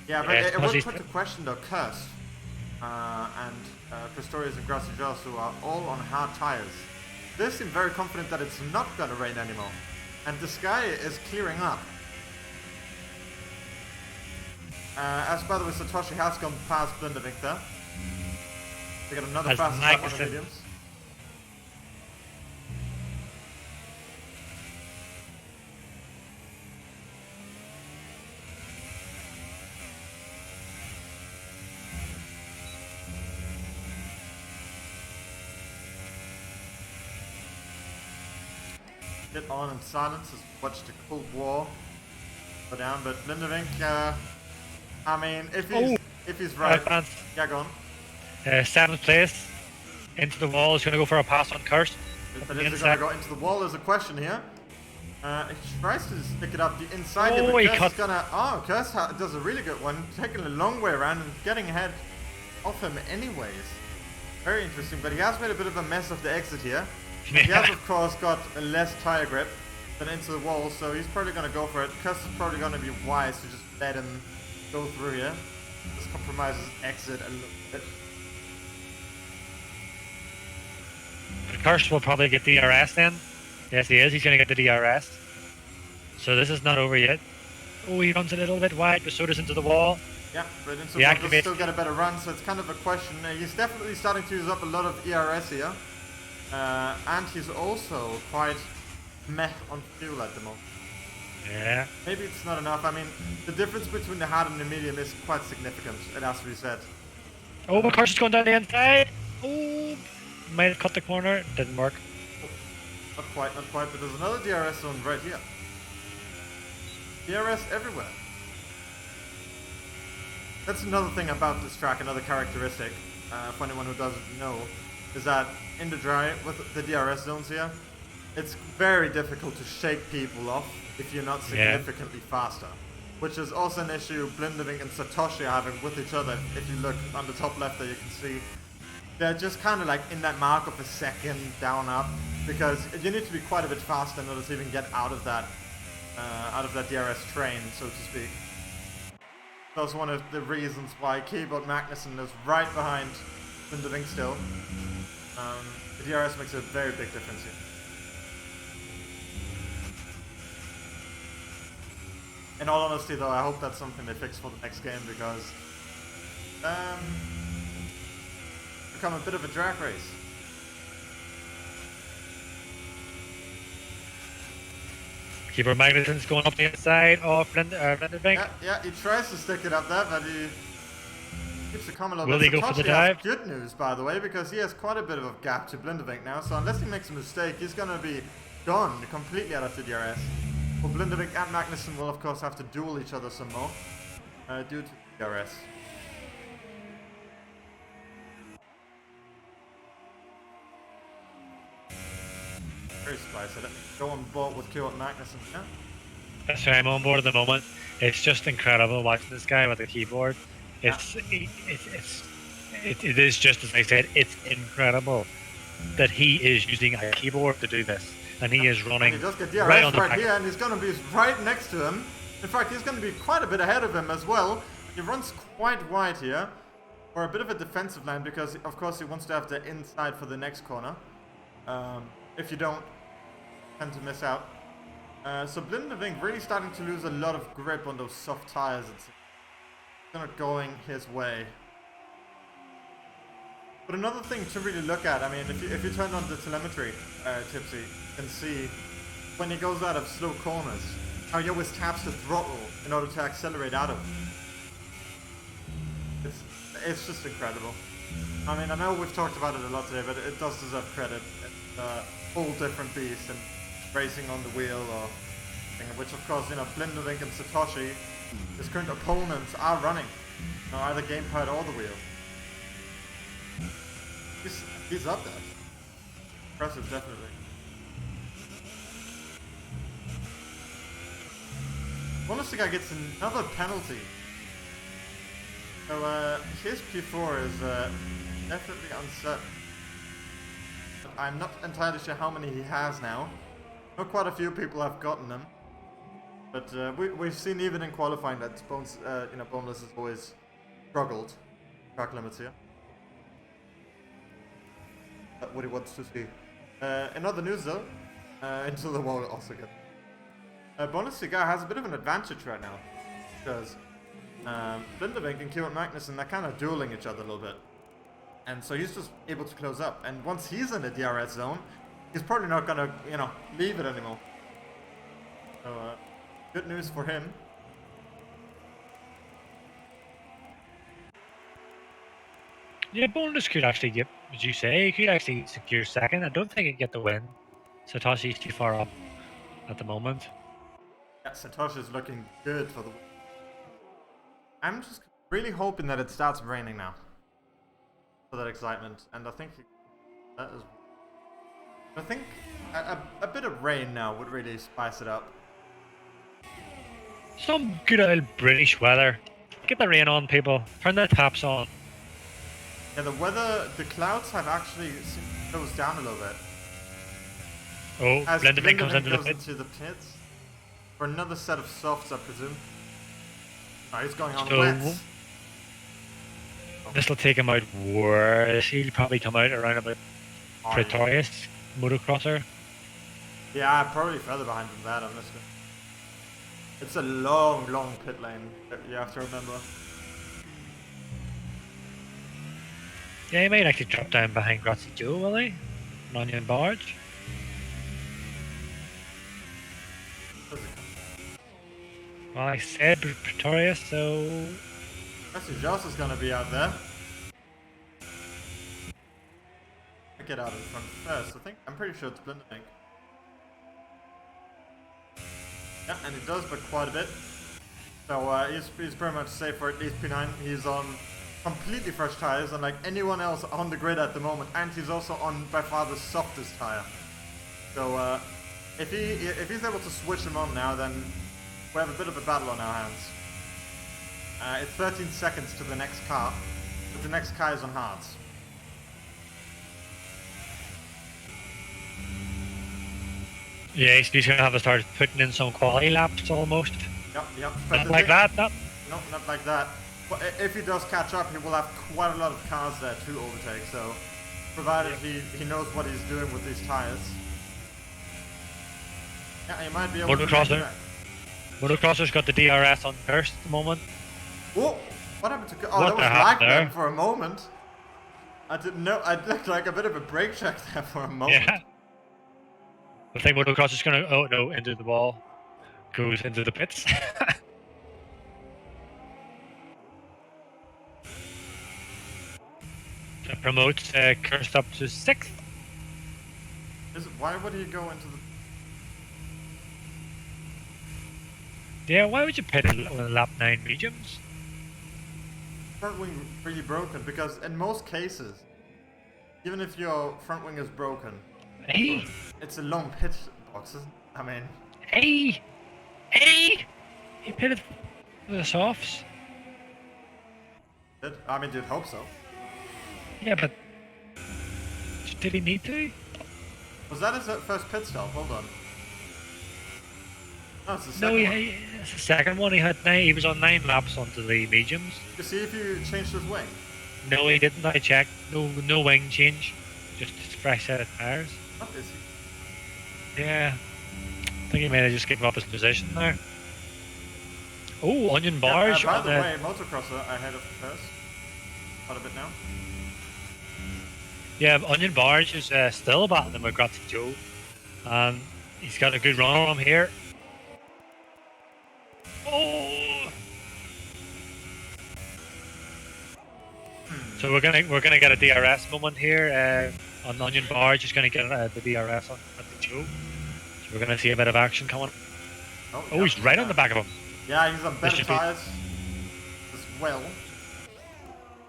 Yeah, but it would put to question though Curse and Pistorius and Grassy Jaws, who are all on hard tires. They seem very confident that it's not going to rain anymore. And the sky is clearing up. As by the way, Satoshi has gone past Blindervink there. They got another fast lap on the mediums. Sit on in silence as we watch the Cold War go down, but Blindervink, I mean, if he's right, yeah, go on. 7th place, into the wall, is going to go for a pass on Curse. But is it going to go into the wall is a question here. He tries to stick it up the inside here, Oh, but he Curse cut. is gonna, Curse does a really good one, taking a long way around and getting ahead of him anyways. Very interesting, but he has made a bit of a mess of the exit here. He has, of course, got a less tire grip than into the wall, so he's probably going to go for it. Curse is probably going to be wise to just let him go through here. This compromises exit a little bit. Curse will probably get DRS then. Yes, he is. He's going to get the DRS. So this is not over yet. Oh, he runs a little bit wide, but so does into the wall. Yeah, but into the wall does still get a better run, so it's kind of a question. He's definitely starting to use up a lot of ERS here. And he's also quite meh on fuel at the moment. Yeah. Maybe it's not enough. I mean, the difference between the hard and the medium is quite significant, it has to be said. Oh, my car's just going down the inside. Oh, might have cut the corner. Didn't work. Not quite, but there's another DRS zone right here. DRS everywhere. That's another thing about this track, another characteristic, for anyone who doesn't know, is that in the dry, with the DRS zones here, it's very difficult to shake people off if you're not significantly faster. Which is also an issue Blindering and Satoshi are having with each other. If you look on the top left there, you can see they're just kind of like in that mark of a second down up, because you need to be quite a bit faster in order to even get out of that DRS train, so to speak. That's one of the reasons why Keyboard Magnussen is right behind Blindering still. The DRS makes a very big difference here. In all honesty though, I hope that's something they fix for the next game, because become a bit of a drag race. Keyboard Magnussen's going up the inside of Blindering. Yeah, he tries to stick it up there, but he keeps it coming a little Will bit. he go for the Satoshi has dive? good news, by the way, because he has quite a bit of a gap to Blindering now, so unless he makes a mistake, he's going to be gone completely out of the DRS. Well, Blindering and Magnussen will of course have to duel each other some more due to DRS. Very spicy. Let me go on board with Keyboard Magnussen. Yeah? That's why I'm on board at the moment. It's just incredible watching this guy with the keyboard. It is just as I said. It's incredible that he is using a keyboard to do this, and he is running. And he does get DRS right on the right here, and he's going to be right next to him. In fact, he's going to be quite a bit ahead of him as well. He runs quite wide here for a bit of a defensive line, because of course he wants to have the inside for the next corner. If you don't, tend to miss out. So Blindering really starting to lose a lot of grip on those soft tires. It's not going his way. But another thing to really look at, I mean, if you turn on the telemetry, Tipsy, you can see when he goes out of slow corners, how he always taps the throttle in order to accelerate out of them. It's just incredible. I mean, I know we've talked about it a lot today, but it does deserve credit. It's a whole different beast, and racing on the wheel, or which of course, you know, Blindering and Satoshi, his current opponents, are running. You know, either gamepad or the wheel. He's up there. Impressive, definitely. Honestly, guy gets another penalty. So his P4 is definitely uncertain. But I'm not entirely sure how many he has now. I know quite a few people have gotten them. But we've seen even in qualifying that Boneless has always struggled. Track limits here. What he wants to see. In other news though, Into the Wall also good. Bonus Cigar has a bit of an advantage right now, because Blindering and Keyboard Magnussen, they're kind of dueling each other a little bit. And so he's just able to close up. And once he's in the DRS zone, he's probably not going to, you know, leave it anymore. So, good news for him. Yeah, Bonus could actually get, as you say, he could actually secure second. I don't think he'd get the win. Satoshi's too far up at the moment. Yeah, Satoshi's looking good for the win. I'm just really hoping that it starts raining now. For that excitement. And I think that is... I think a bit of rain now would really spice it up. Some good old British weather. Get the rain on, people. Turn the taps on. Yeah, the weather, the clouds have actually closed down a little bit. Oh, As Blindering comes into the pits. For another set of softs, I presume. Oh, he's going on So, wets. this will take him out worse. He'll probably come out around about Pretorius, motocrosser. Yeah, probably further behind than that, honestly. It's a long, long pit lane, you have to remember. Yeah, he might actually drop down behind Grazi Joe, will he? An onion barge. Well, I said Pretoria, so... Jesse Joss is gonna be out there. Get out in front first, I think. I'm pretty sure it's Blinding. Yeah, and he does, but quite a bit. So he's pretty much safe for at least P9. He's on completely fresh tires, unlike anyone else on the grid at the moment, and he's also on by far the softest tire. So if he's able to switch him on now, then we have a bit of a battle on our hands. It's 13 seconds to the next car, but the next car is on hards. Yeah, he's gonna have to start putting in some quality laps almost. Yep. Not like that, no. No, not like that. But if he does catch up, he will have quite a lot of cars there to overtake, so provided he knows what he's doing with these tires. Yeah, he might be able to make it back. Motocrosser's got the DRS on first at the moment. Whoa! What happened to... Oh, that was lag there for a moment. I didn't know. I looked like a bit of a brake check there for a moment. Yeah. I think Motocrosser's gonna... Oh, no, into the wall. Goes into the pits. That promotes Cursed up to 6th. Why would he go into the... Yeah, why would you pit in lap 9 mediums? Front wing really broken, because in most cases, even if your front wing is broken, Hey! it's a long pit box, I mean... Hey! Hey! He pitted for the softs. I mean, you'd hope so. Yeah, but... Did he need to? Was that his first pit stop? Hold on. No, it's the second one. It's the second one. He was on 9 laps onto the mediums. You see if you changed his wing? No, he didn't. I checked. No wing change. Just a fresh set of tires. What is he? Yeah. I think he may have just given up his position there. Oh, onion barge. By the way, motocrosser ahead of first. Quite a bit now. Yeah, onion barge is still battling with Reativ Joe. And he's got a good run on him here. Oh! So we're gonna get a DRS moment here. On onion barge is gonna get the DRS on Reativ Joe. So we're gonna see a bit of action coming. Oh, he's right on the back of him. Yeah, he's on better tires as well.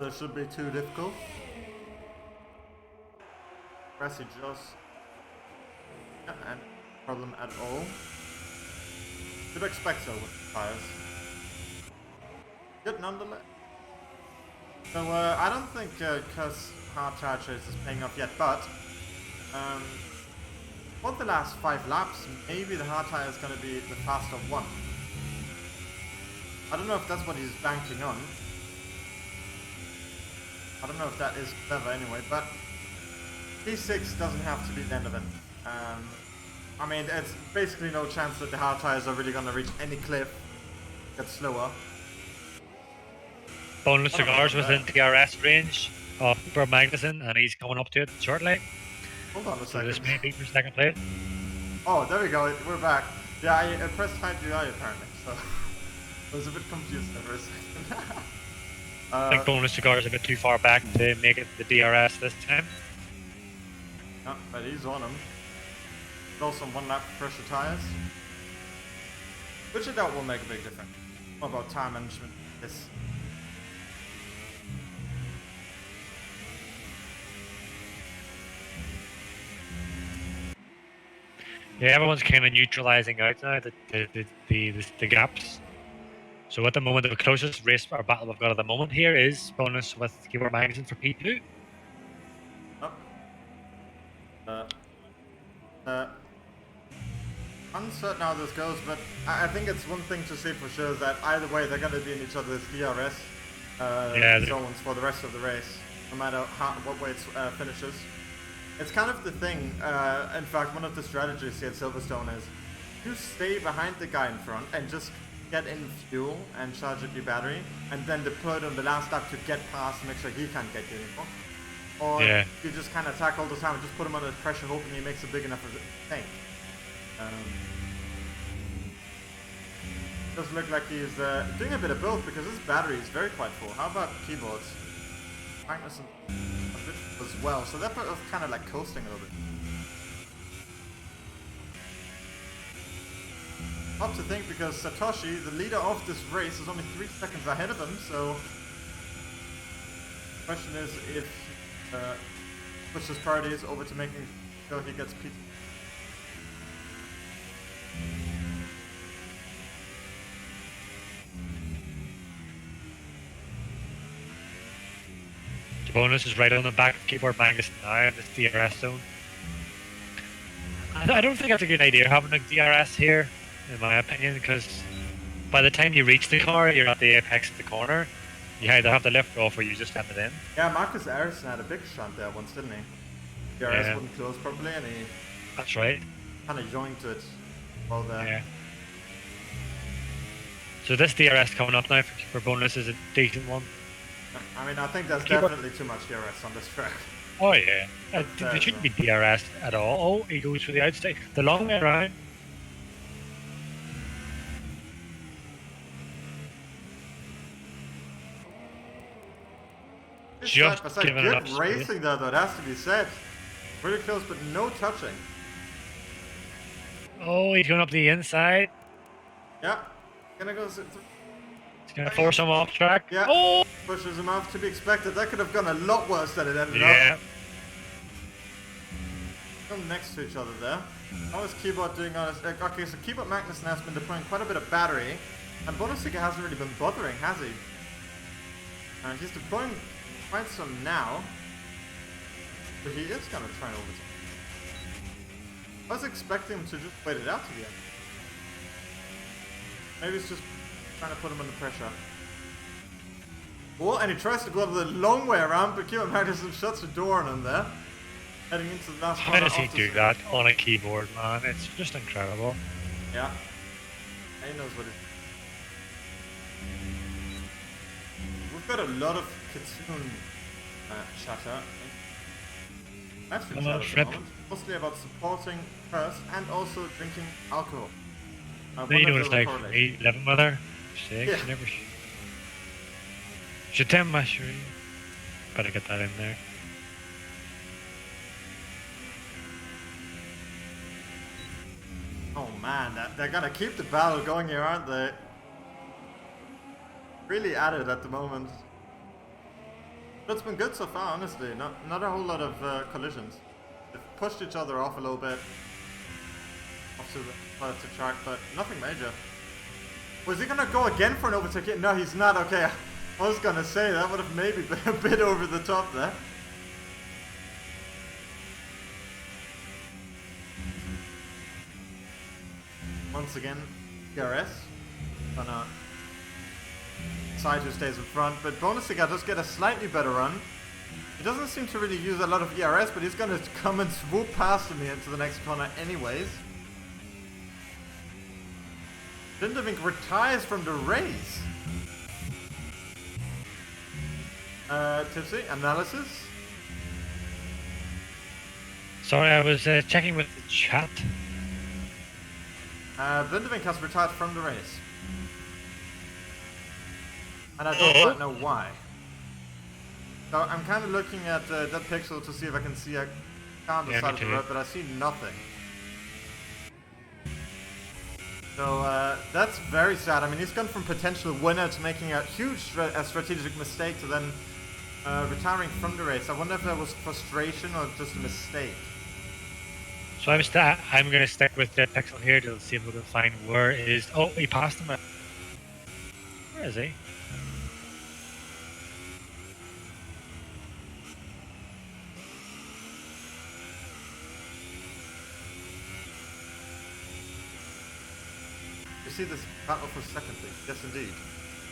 This should be too difficult. Pressy just and problem at all. Should expect so with the tires. Good nonetheless. So I don't think because hard tire chase is paying off yet, but for the last 5 laps, maybe the hard tire is going to be the faster one. I don't know if that's what he's banking on. I don't know if that is clever anyway, but P6 doesn't have to be the end of it. I mean, it's basically no chance that the hard tires are really going to reach any cliff, get slower. Boneless cigars within DRS range of Bert Magnussen, and he's coming up to it shortly. Hold on a So second. this may be for second place. Oh, there we go, we're back. Yeah, I pressed hide UI apparently, so I was a bit confused there for a second. I think Boneless Cigar is a bit too far back to make it the DRS this time. No, but he's on him. He's also on 1 lap fresher tires. Which I doubt will make a big difference. What about time management? Yes. Yeah, everyone's kind of neutralizing out now the gaps. So at the moment, the closest race or battle we've got at the moment here is Bonus with Bert Magnussen for P2. Uncertain how this goes, but I think it's one thing to say for sure is that either way they're going to be in each other's DRS zones for the rest of the race, no matter what way it finishes. It's kind of the thing, in fact, one of the strategies here at Silverstone is you stay behind the guy in front and just get in fuel and charge up your battery, and then deploy it on the last lap to get past, make sure he can't get you anymore. or Yeah. you just kind of attack all the time and just put him under pressure, hoping he makes a big enough tank. Does look like he's doing a bit of both because his battery is very quite full. How about keyboards? Magnus a bit as well, so they're kind of like coasting a little bit. Hard to think because Satoshi, the leader of this race, is only 3 seconds ahead of him, so the question is if he puts his priorities over to making sure he gets P2. The bonus is right on the back of keyboard Magnus now in this DRS zone. I don't think that's a good idea having a DRS here, in my opinion, because by the time you reach the car, you're at the apex of the corner. You either have to lift off or you just have it in. Yeah, Marcus Ericsson had a big shunt there once, didn't he? DRS wouldn't close properly and he... That's right. Kind of joined to it while there. Yeah. So this DRS coming up now for bonus is a decent one. I mean, I think there's definitely too much DRS on this track. Oh yeah. There shouldn't be DRS at all. Oh, he goes for the outside. The long way around. Just giving it up. Good racing there, though, it has to be said. Pretty close, but no touching. Oh, he's going up the inside. Yeah. Gonna go... He's going to force him off track. Yeah. Oh! Pushes him off, to be expected. That could have gone a lot worse than it ended up. Yeah. Come next to each other there. How is Keyboard doing on his... Okay, so Keyboard Magnussen has been deploying quite a bit of battery. And Bonusika hasn't really been bothering, has he? And he's deploying quite some now. But he is going to try and overtake. I was expecting him to just wait it out to the end. Maybe he's just trying to put him under pressure. Well, and he tries to go the long way around, but Keyboard Magnussen shuts the door on him there. Heading into the last corner. How does he do that on a keyboard, man? It's just incredible. Yeah. He knows what it is. We've got a lot of Kitsune chatter. Actually, chatter at the moment. Mostly about supporting first and also drinking alcohol. You know what it's like for me, living with her. Sick, Yeah. never. Je t'aime, ma chérie. Better get that in there. Oh man, they're gonna keep the battle going here, aren't they? Really at it at the moment. But it's been good so far, honestly. Not a whole lot of collisions. They've pushed each other off a little bit. Off to the track, but nothing major. Was he gonna go again for an overtake? No, he's not. Okay, I was gonna say that would have maybe been a bit over the top there. Once again, DRS gonna decide who stays in front, but Bonusika does get a slightly better run. He doesn't seem to really use a lot of ERS, but he's gonna come and swoop past me into the next corner anyways. Lindevink retires from the race. Tipsy, analysis? Sorry, I was checking with the chat. Lindevink has retired from the race. And I don't quite know why. So I'm kind of looking at that pixel to see if I can see a car on the side of the road, but I see nothing. So that's very sad. I mean, he's gone from potential winner to making a huge strategic mistake to then retiring from the race. I wonder if that was frustration or just a mistake. So I'm going to stick with the pixel here to see if we can find where is... Oh, he passed him. Where is he? You see this battle for second, please? Yes, indeed.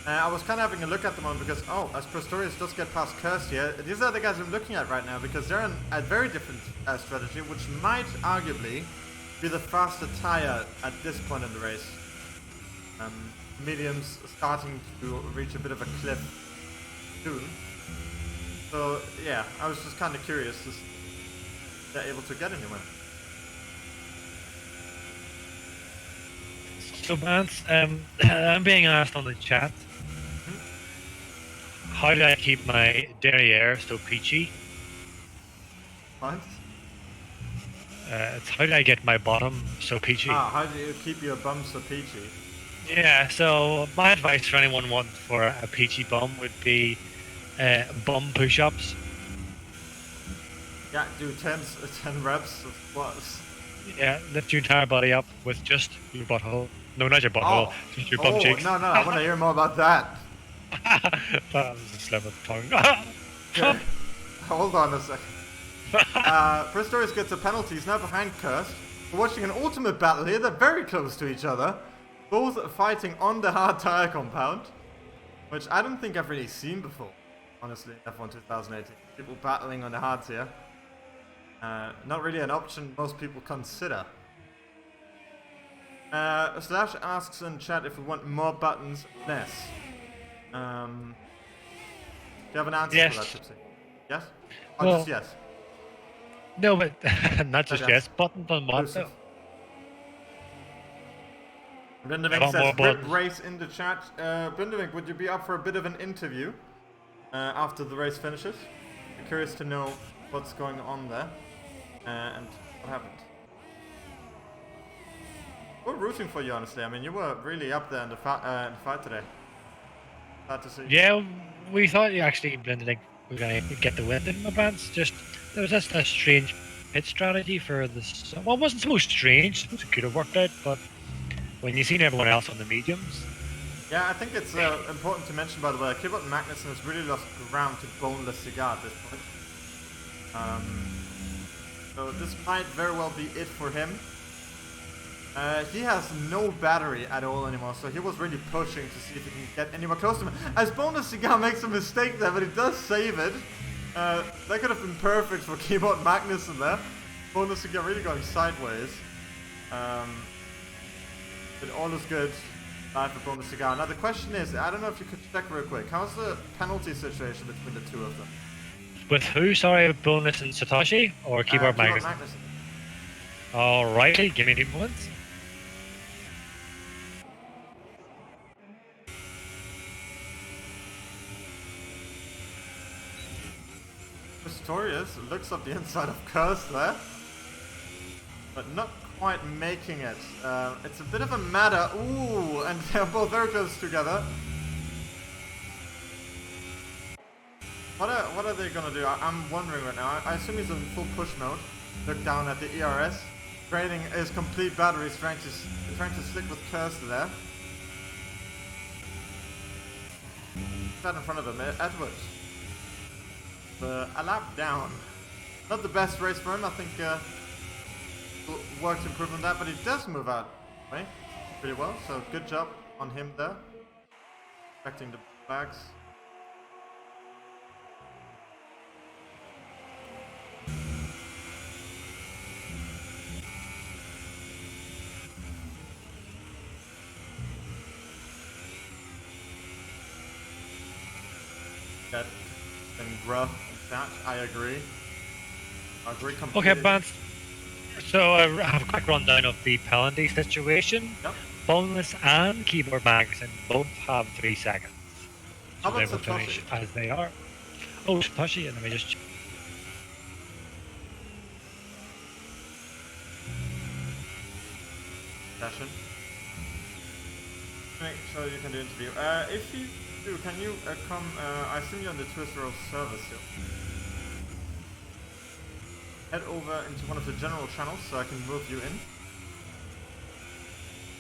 I was kind of having a look at them on because, as Prostorius does get past Kirst here, these are the guys I'm looking at right now because they're in a very different strategy, which might arguably be the faster tire at this point in the race. Mediums starting to reach a bit of a cliff soon. So yeah, I was just kind of curious if they're able to get anywhere. So, Vance, I'm being asked on the chat, how do I keep my derriere so peachy? What? It's how do I get my bottom so peachy? How do you keep your bum so peachy? Yeah, so my advice for anyone wanting for a peachy bum would be bum push-ups. Yeah, do 10 reps of squats. Yeah, lift your entire body up with just your butthole. No, not your butthole, just your bum cheeks. No, I want to hear more about that. That was a slip of the tongue. Here, hold on a second. Pistorius gets a penalty. He's now behind Cursed. We're watching an ultimate battle here. They're very close to each other. Both fighting on the hard tire compound. Which I don't think I've really seen before, honestly, F1 2018. People battling on the hards here. Not really an option most people consider. Slash asks in chat if we want more buttons, less. Do you have an answer Yes. for that, Tipsy? Yes? Or Well, just yes? No, but not just Okay. yes. Buttons on what though? Blindevink Want more says, rip buttons? race in the chat. Blindevink, would you be up for a bit of an interview after the race finishes? I'm curious to know what's going on there and what happened. We're rooting for you, honestly. I mean, you were really up there in the fight today. Glad to see. Yeah, we thought you actually Blindevink were going to get the win in advance. Just there was just a strange pit strategy for this. Well, it wasn't so strange. It could have worked out, but when you've seen everyone else on the mediums, Yeah, I think it's important to mention, by the way, Keyboard Magnussen has really lost ground to Boneless Cigar at this point. So this might very well be it for him. He has no battery at all anymore, so he was really pushing to see if he can get anywhere close to him. As Boneless Cigar makes a mistake there, but he does save it. That could have been perfect for Keyboard Magnussen there. Boneless Cigar really going sideways. But all is good. Live for Boneless Cigar. Now the question is, I don't know if you could check real quick. How's the penalty situation between the two of them? with who? Sorry, Bonus and Satoshi or Keyboard Magnussen? Alrighty, give me 2 points. Pistorius looks up the inside of Curse there, but not quite making it. It's a bit of a matter. Ooh, and they're both very close together. What are they gonna do? I'm wondering right now. I assume he's in full push mode. Look down at the ERS, draining his complete batteries, trying to stick with Curse there. Right in front of him, Edwards. A lap down. Not the best race for him. I think work to improve on that, but he does move out right? Pretty well. So good job on him there. Expecting the flags. That and gruff and fat. I agree. I agree completely. Okay, Vance. So I have a quick rundown of the penalty situation. Yep. Boneless and Keyboard Magnussen both have 3 seconds. How So about they will finish Satoshi? as they are. Oh, Satoshi, and let me just. Session. Make sure you can do interview. If you do, can you come? I assume you're on the Twister Roll server still. Head over into one of the general channels so I can move you in.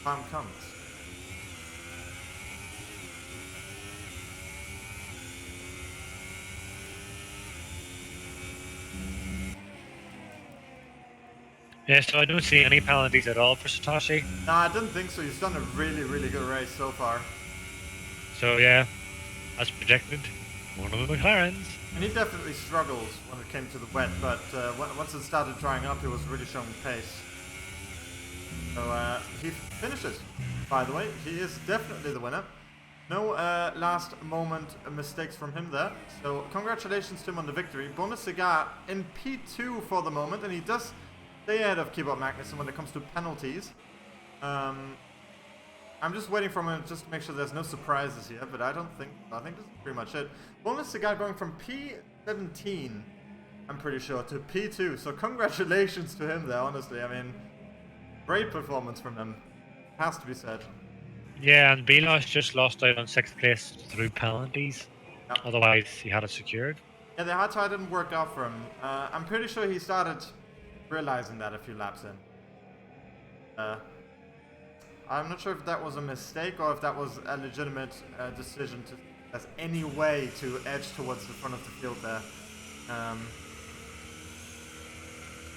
Time comes. Yeah, so I don't see any penalties at all for Satoshi. Nah, I didn't think so. He's done a really, really good race so far. So yeah, as predicted, one of the McLarens. And he definitely struggles when it came to the wet, but once it started drying up, he was really showing pace. So he finishes, by the way. He is definitely the winner. No last moment mistakes from him there. So congratulations to him on the victory. Bonus Cigar in P2 for the moment, and he does stay ahead of Keyboard Magnussen when it comes to penalties. I'm just waiting for him just to make sure there's no surprises here, but I think this is pretty much it. Bonus Cigar going from P17, I'm pretty sure, to P2. So congratulations to him there, honestly. I mean, great performance from him. Has to be said. Yeah, and Belos just lost out on 6th place through penalties. Yep. Otherwise, he had it secured. Yeah, the hard tie didn't work out for him. I'm pretty sure he started realizing that a few laps in. I'm not sure if that was a mistake or if that was a legitimate decision to as any way to edge towards the front of the field there.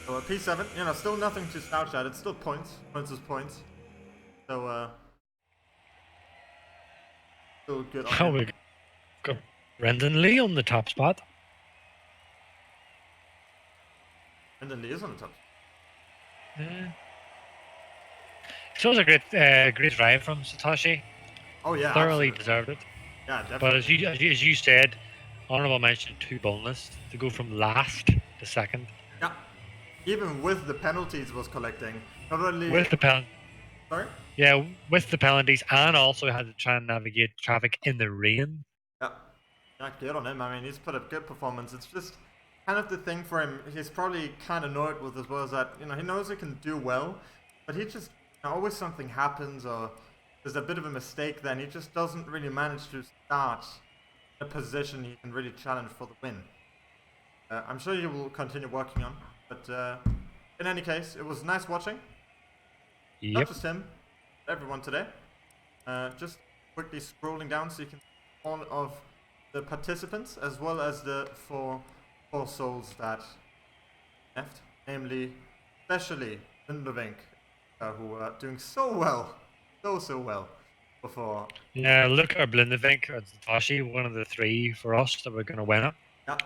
So at P7, you know, still nothing to slouch at. It's still points. Points is points. So, still good on him. We got Brendan Lee on the top spot. Brendan Lee is on the top. So it was a great drive from Satoshi. Oh yeah, thoroughly absolutely. deserved it. Yeah, definitely. But as you said, honorable mention to bonus to go from last to second. Yeah, even with the penalties was collecting. Not only with the Sorry. Yeah, with the penalties, and also had to try and navigate traffic in the rain. Yeah, good on him. I mean, he's put up good performance. It's just kind of the thing for him. He's probably kind of annoyed with as well as that. You know, he knows he can do well, but he just always something happens or there's a bit of a mistake. Then he just doesn't really manage to start a position he can really challenge for the win. I'm sure he will continue working on, but in any case, it was nice watching. Yep. Not just him, everyone today. Just quickly scrolling down so you can see all of the participants as well as the four souls that left, namely, especially Lindovink, who are doing so well, so well before. Yeah, look at Blindevink or Satoshi, one of the three for us that we're going to win it. Yeah.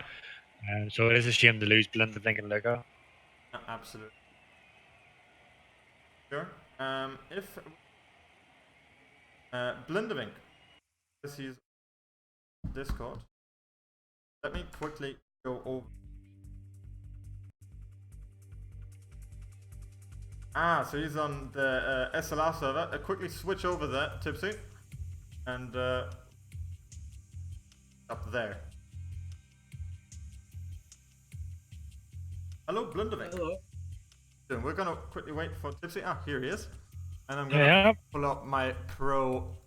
So it is a shame to lose Blindevink and Luca. Yeah, absolutely. Sure. If Blindevink, this is Discord. Let me quickly go over. So he's on the SLR server. Quickly switch over there, Tipsy, and up there. Hello, Blindevink. Hello. So we're gonna quickly wait for Tipsy. Here he is. And I'm gonna pull up my pro.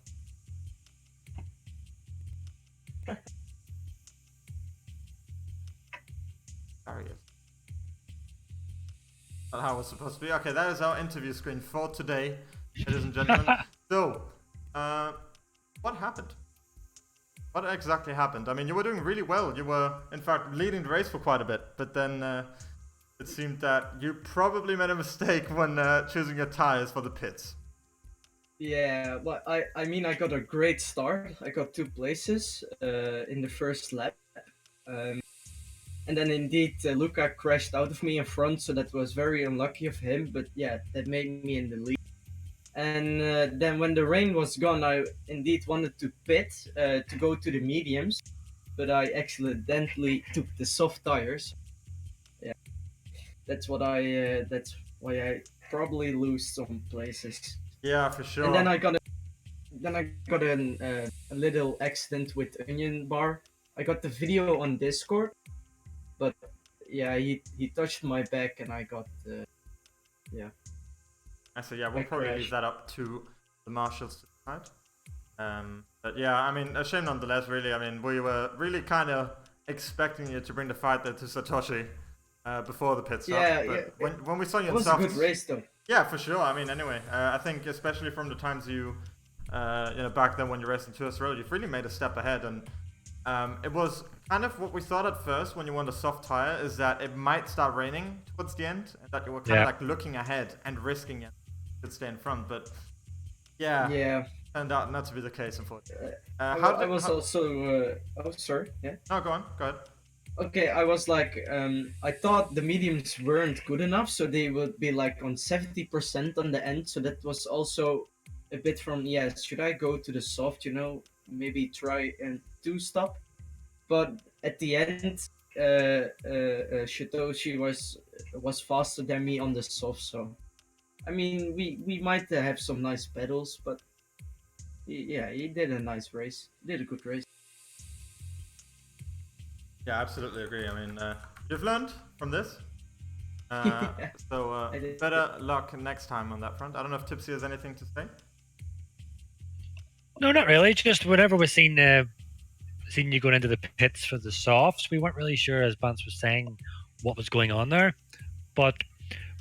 There he is. Not how it was supposed to be. Okay, that is our interview screen for today, ladies and gentlemen. So, what happened? What exactly happened? I mean, you were doing really well. You were, in fact, leading the race for quite a bit, but then it seemed that you probably made a mistake when choosing your tires for the pits. Yeah, well, I mean, I got a great start. I got 2 places in the first lap. And then indeed, Luca crashed out of me in front, so that was very unlucky of him. But yeah, that made me in the lead. And then when the rain was gone, I indeed wanted to pit to go to the mediums, but I accidentally took the soft tires. Yeah, that's why I probably lose some places. Yeah, for sure. And then I got a little accident with Onion Bar. I got the video on Discord, but yeah, he touched my back and I got yeah. So yeah, we'll probably leave that up to the marshals to decide. But yeah, I mean, a shame nonetheless. Really, I mean, we were really kind of expecting you to bring the fight there to Satoshi before the pit stop. Yeah, but yeah. When we saw you in It was softs, a good race though. Yeah, for sure. I mean, anyway, I think especially from the times you know, back then when you raced in 2S Road, you've really made a step ahead, and it was kind of what we thought at first when you want a soft tire is that it might start raining towards the end, and that you were kind of like looking ahead and risking it to stay in front, but yeah, turned out not to be the case, unfortunately. Oh, sorry. Yeah. No, go ahead. Okay, I was like, I thought the mediums weren't good enough, so they would be like on 70% on the end. So that was also a bit from, should I go to the soft, you know, maybe try and two stop. But at the end, Shitoshi was faster than me on the soft. So I mean, we might have some nice battles, but yeah, he did a nice race. Did a good race. Yeah, absolutely agree. I mean, you've learned from this. Yeah, So I did. better luck next time on that front. I don't know if Tipsy has anything to say. No, not really. Just whenever we seen you going into the pits for the softs, we weren't really sure, as Vance was saying, what was going on there. But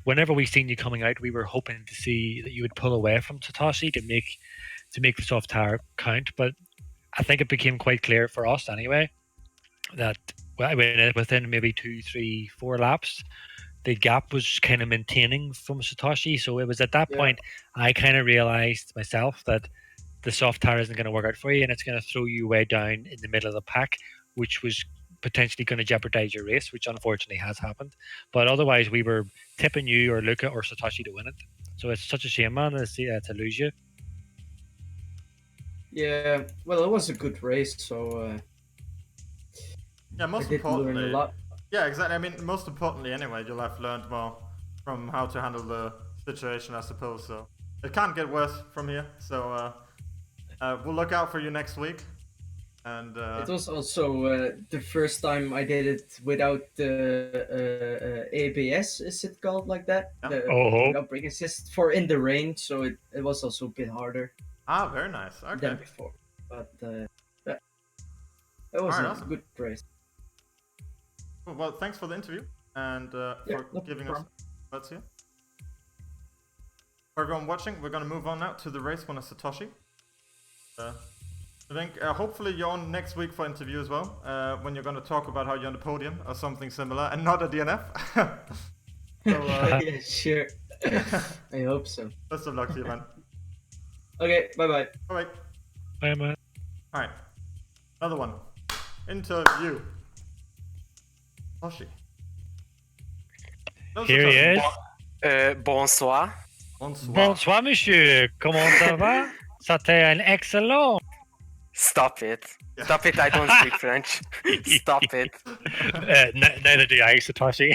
whenever we seen you coming out, we were hoping to see that you would pull away from Satoshi to make the soft tire count. But I think it became quite clear for us anyway that within maybe 2, 3, 4 laps, the gap was kind of maintaining from Satoshi. So it was at that point I kind of realized myself that the soft tire isn't going to work out for you, and it's going to throw you way down in the middle of the pack, which was potentially going to jeopardize your race, which unfortunately has happened. But otherwise, we were tipping you or Luca or Satoshi to win it. So it's such a shame, man, to lose you. Yeah, well, it was a good race, so Yeah, I most did learn a importantly. lot. Yeah, exactly. I mean, most importantly, anyway, you'll have learned more from how to handle the situation, I suppose. So it can't get worse from here. So we'll look out for you next week. And It was also the first time I did it without the ABS, is it called like that? Yeah. Without brake assist for in the rain, so it was also a bit harder Very nice. Okay. than before. But yeah, it was All right, a awesome. good race. Cool. Well, thanks for the interview and for no giving problem. us words here. For everyone watching, we're going to move on now to the race winner, Satoshi. I think hopefully you're on next week for interview as well, when you're going to talk about how you're on the podium or something similar, and not a DNF. So, Yeah, sure. I hope so. best of luck to you, man. Okay, bye bye. All right. Bye, man. All right. Another one. Interview. Satoshi. Here he is. Bonsoir. Bonsoir. Bonsoir, monsieur. Comment ça va? C'était un excellent. Stop it. Stop it, I don't speak French. Stop it. Neither do I, Satoshi.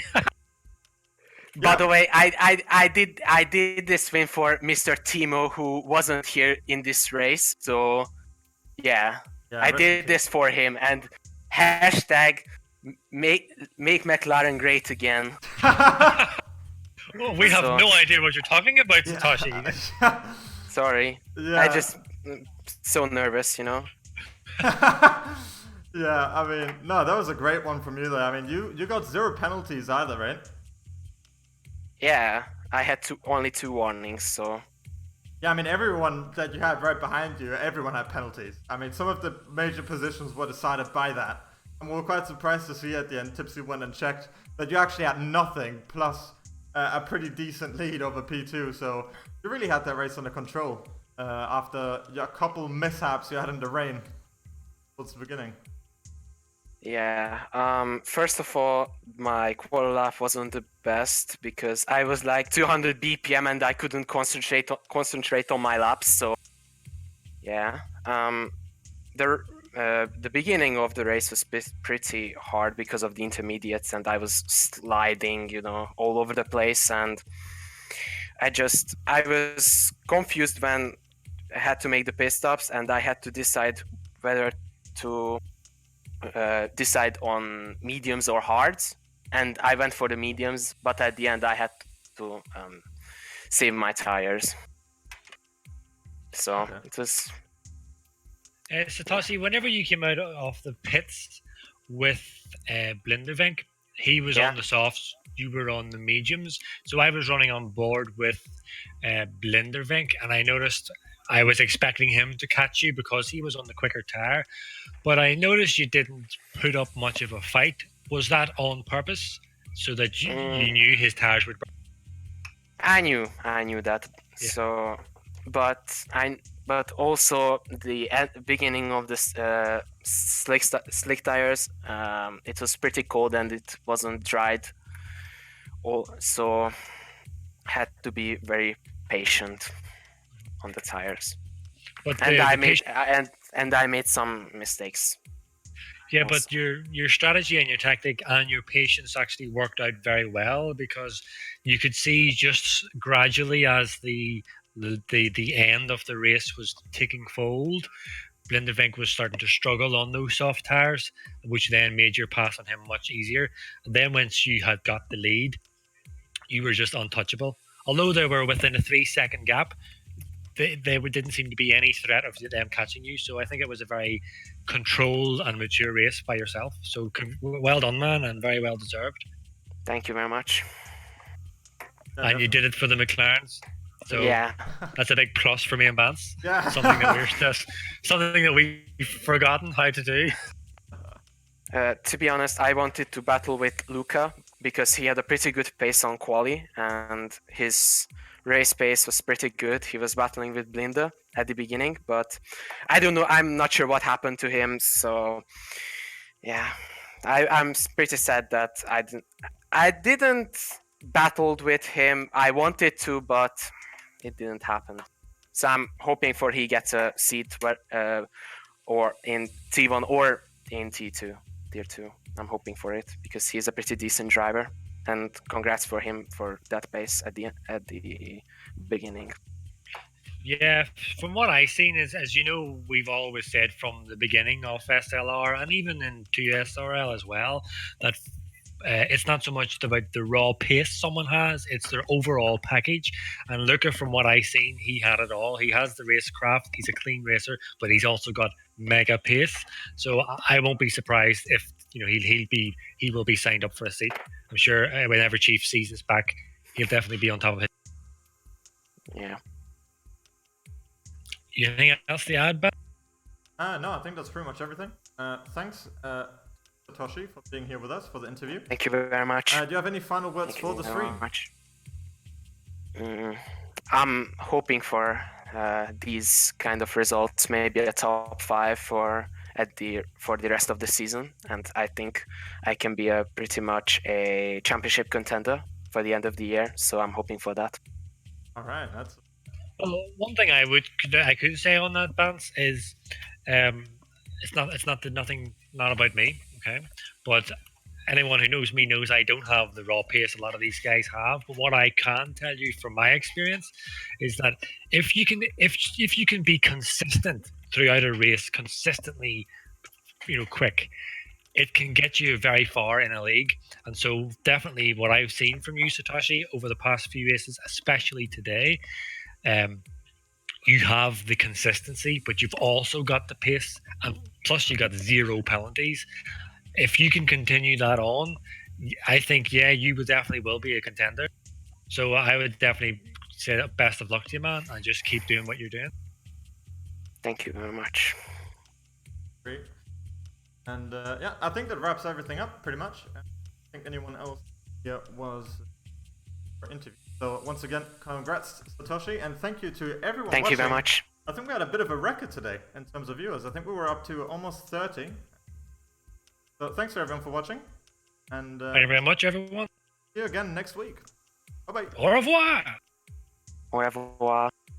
By the way, I did this win for Mr. Thimo, who wasn't here in this race. So yeah, I did this for him, and hashtag make McLaren great again. Oh, we have no idea what you're talking about, Satoshi. Sorry. Yeah. I just so nervous, you know. Yeah, I mean, no, that was a great one from you there. I mean, you got 0 penalties either, right? Yeah, I had only 2 warnings, so. Yeah, I mean, everyone that you had right behind you, everyone had penalties. I mean, some of the major positions were decided by that. And we were quite surprised to see at the end, Tipsy went and checked that you actually had nothing, plus a pretty decent lead over P2. So you really had that race under control after a couple mishaps you had in the rain towards the beginning. Yeah, first of all, my quarter lap wasn't the best because I was like 200 BPM and I couldn't concentrate on my laps. So yeah, the beginning of the race was pretty hard because of the intermediates and I was sliding, you know, all over the place, and I was confused when I had to make the pit stops and I had to decide whether to decide on mediums or hards, and I went for the mediums, but at the end I had to save my tires. So it was. Satoshi, whenever you came out of the pits with Blindervink, he was on the softs, you were on the mediums, so I was running on board with Blindervink, and I noticed I was expecting him to catch you because he was on the quicker tire, but I noticed you didn't put up much of a fight. Was that on purpose, so that you knew his tires would burn? I knew that. Yeah. So, but also the beginning of this slick tires, it was pretty cold and it wasn't dried. So had to be very patient on the tires. But and I made some mistakes. Yeah, Also. but your strategy and your tactic and your patience actually worked out very well, because you could see just gradually as the end of the race was taking fold, Blindevink was starting to struggle on those soft tires, which then made your pass on him much easier. And then once you had got the lead, you were just untouchable. Although they were within a 3-second gap, didn't seem to be any threat of them catching you. So I think it was a very controlled and mature race by yourself. So well done, man, and very well deserved. Thank you very much. Yeah, And you did it for the McLarens. So yeah. that's a big plus for me and Vance. Yeah. Something that we've forgotten how to do. To be honest, I wanted to battle with Luca because he had a pretty good pace on quali and his race pace was pretty good. He was battling with Blinda at the beginning, but I don't know. I'm not sure what happened to him. So yeah, I'm pretty sad that I didn't battled with him. I wanted to, but it didn't happen. So I'm hoping for he gets a seat or in T1 or in T2. Tier 2. I'm hoping for it because he's a pretty decent driver, and congrats for him for that pace at the beginning. Yeah, from what I've seen is, as you know, we've always said from the beginning of SLR and even in 2SRL as well, that it's not so much about the raw pace someone has, it's their overall package. And Luca, from what I've seen, he had it all. He has the racecraft, he's a clean racer, but he's also got mega pace. So I won't be surprised if he will be signed up for a seat. I'm sure whenever Chief sees us back, he'll definitely be on top of it. Yeah. Anything else to add, Ben? No, I think that's pretty much everything. Thanks, Satoshi, for being here with us for the interview. Thank you very much. Do you have any final words for the stream? I'm hoping for these kind of results, maybe a top 5 for the rest of the season, and I think I can be pretty much a championship contender for the end of the year. So I'm hoping for that. All right, that's. Well, one thing I could say on that, Vance, is it's not about me, okay? But anyone who knows me knows I don't have the raw pace a lot of these guys have. But what I can tell you from my experience is that if you can be consistent throughout a race, consistently, quick, it can get you very far in a league. And so definitely what I've seen from you, Satoshi, over the past few races, especially today, you have the consistency, but you've also got the pace, and plus you got 0 penalties. If you can continue that on, I think, you definitely will be a contender. So I would definitely say that best of luck to you, man, and just keep doing what you're doing. Thank you very much. Great. And I think that wraps everything up pretty much. I think anyone else here was for interview. So once again, congrats, Satoshi, and thank you to everyone Thank watching. you very much. I think we had a bit of a record today in terms of viewers. I think we were up to almost 30. So thanks for everyone for watching. And Thank you very much, everyone. see you again next week. Bye-bye. Au revoir. Au revoir.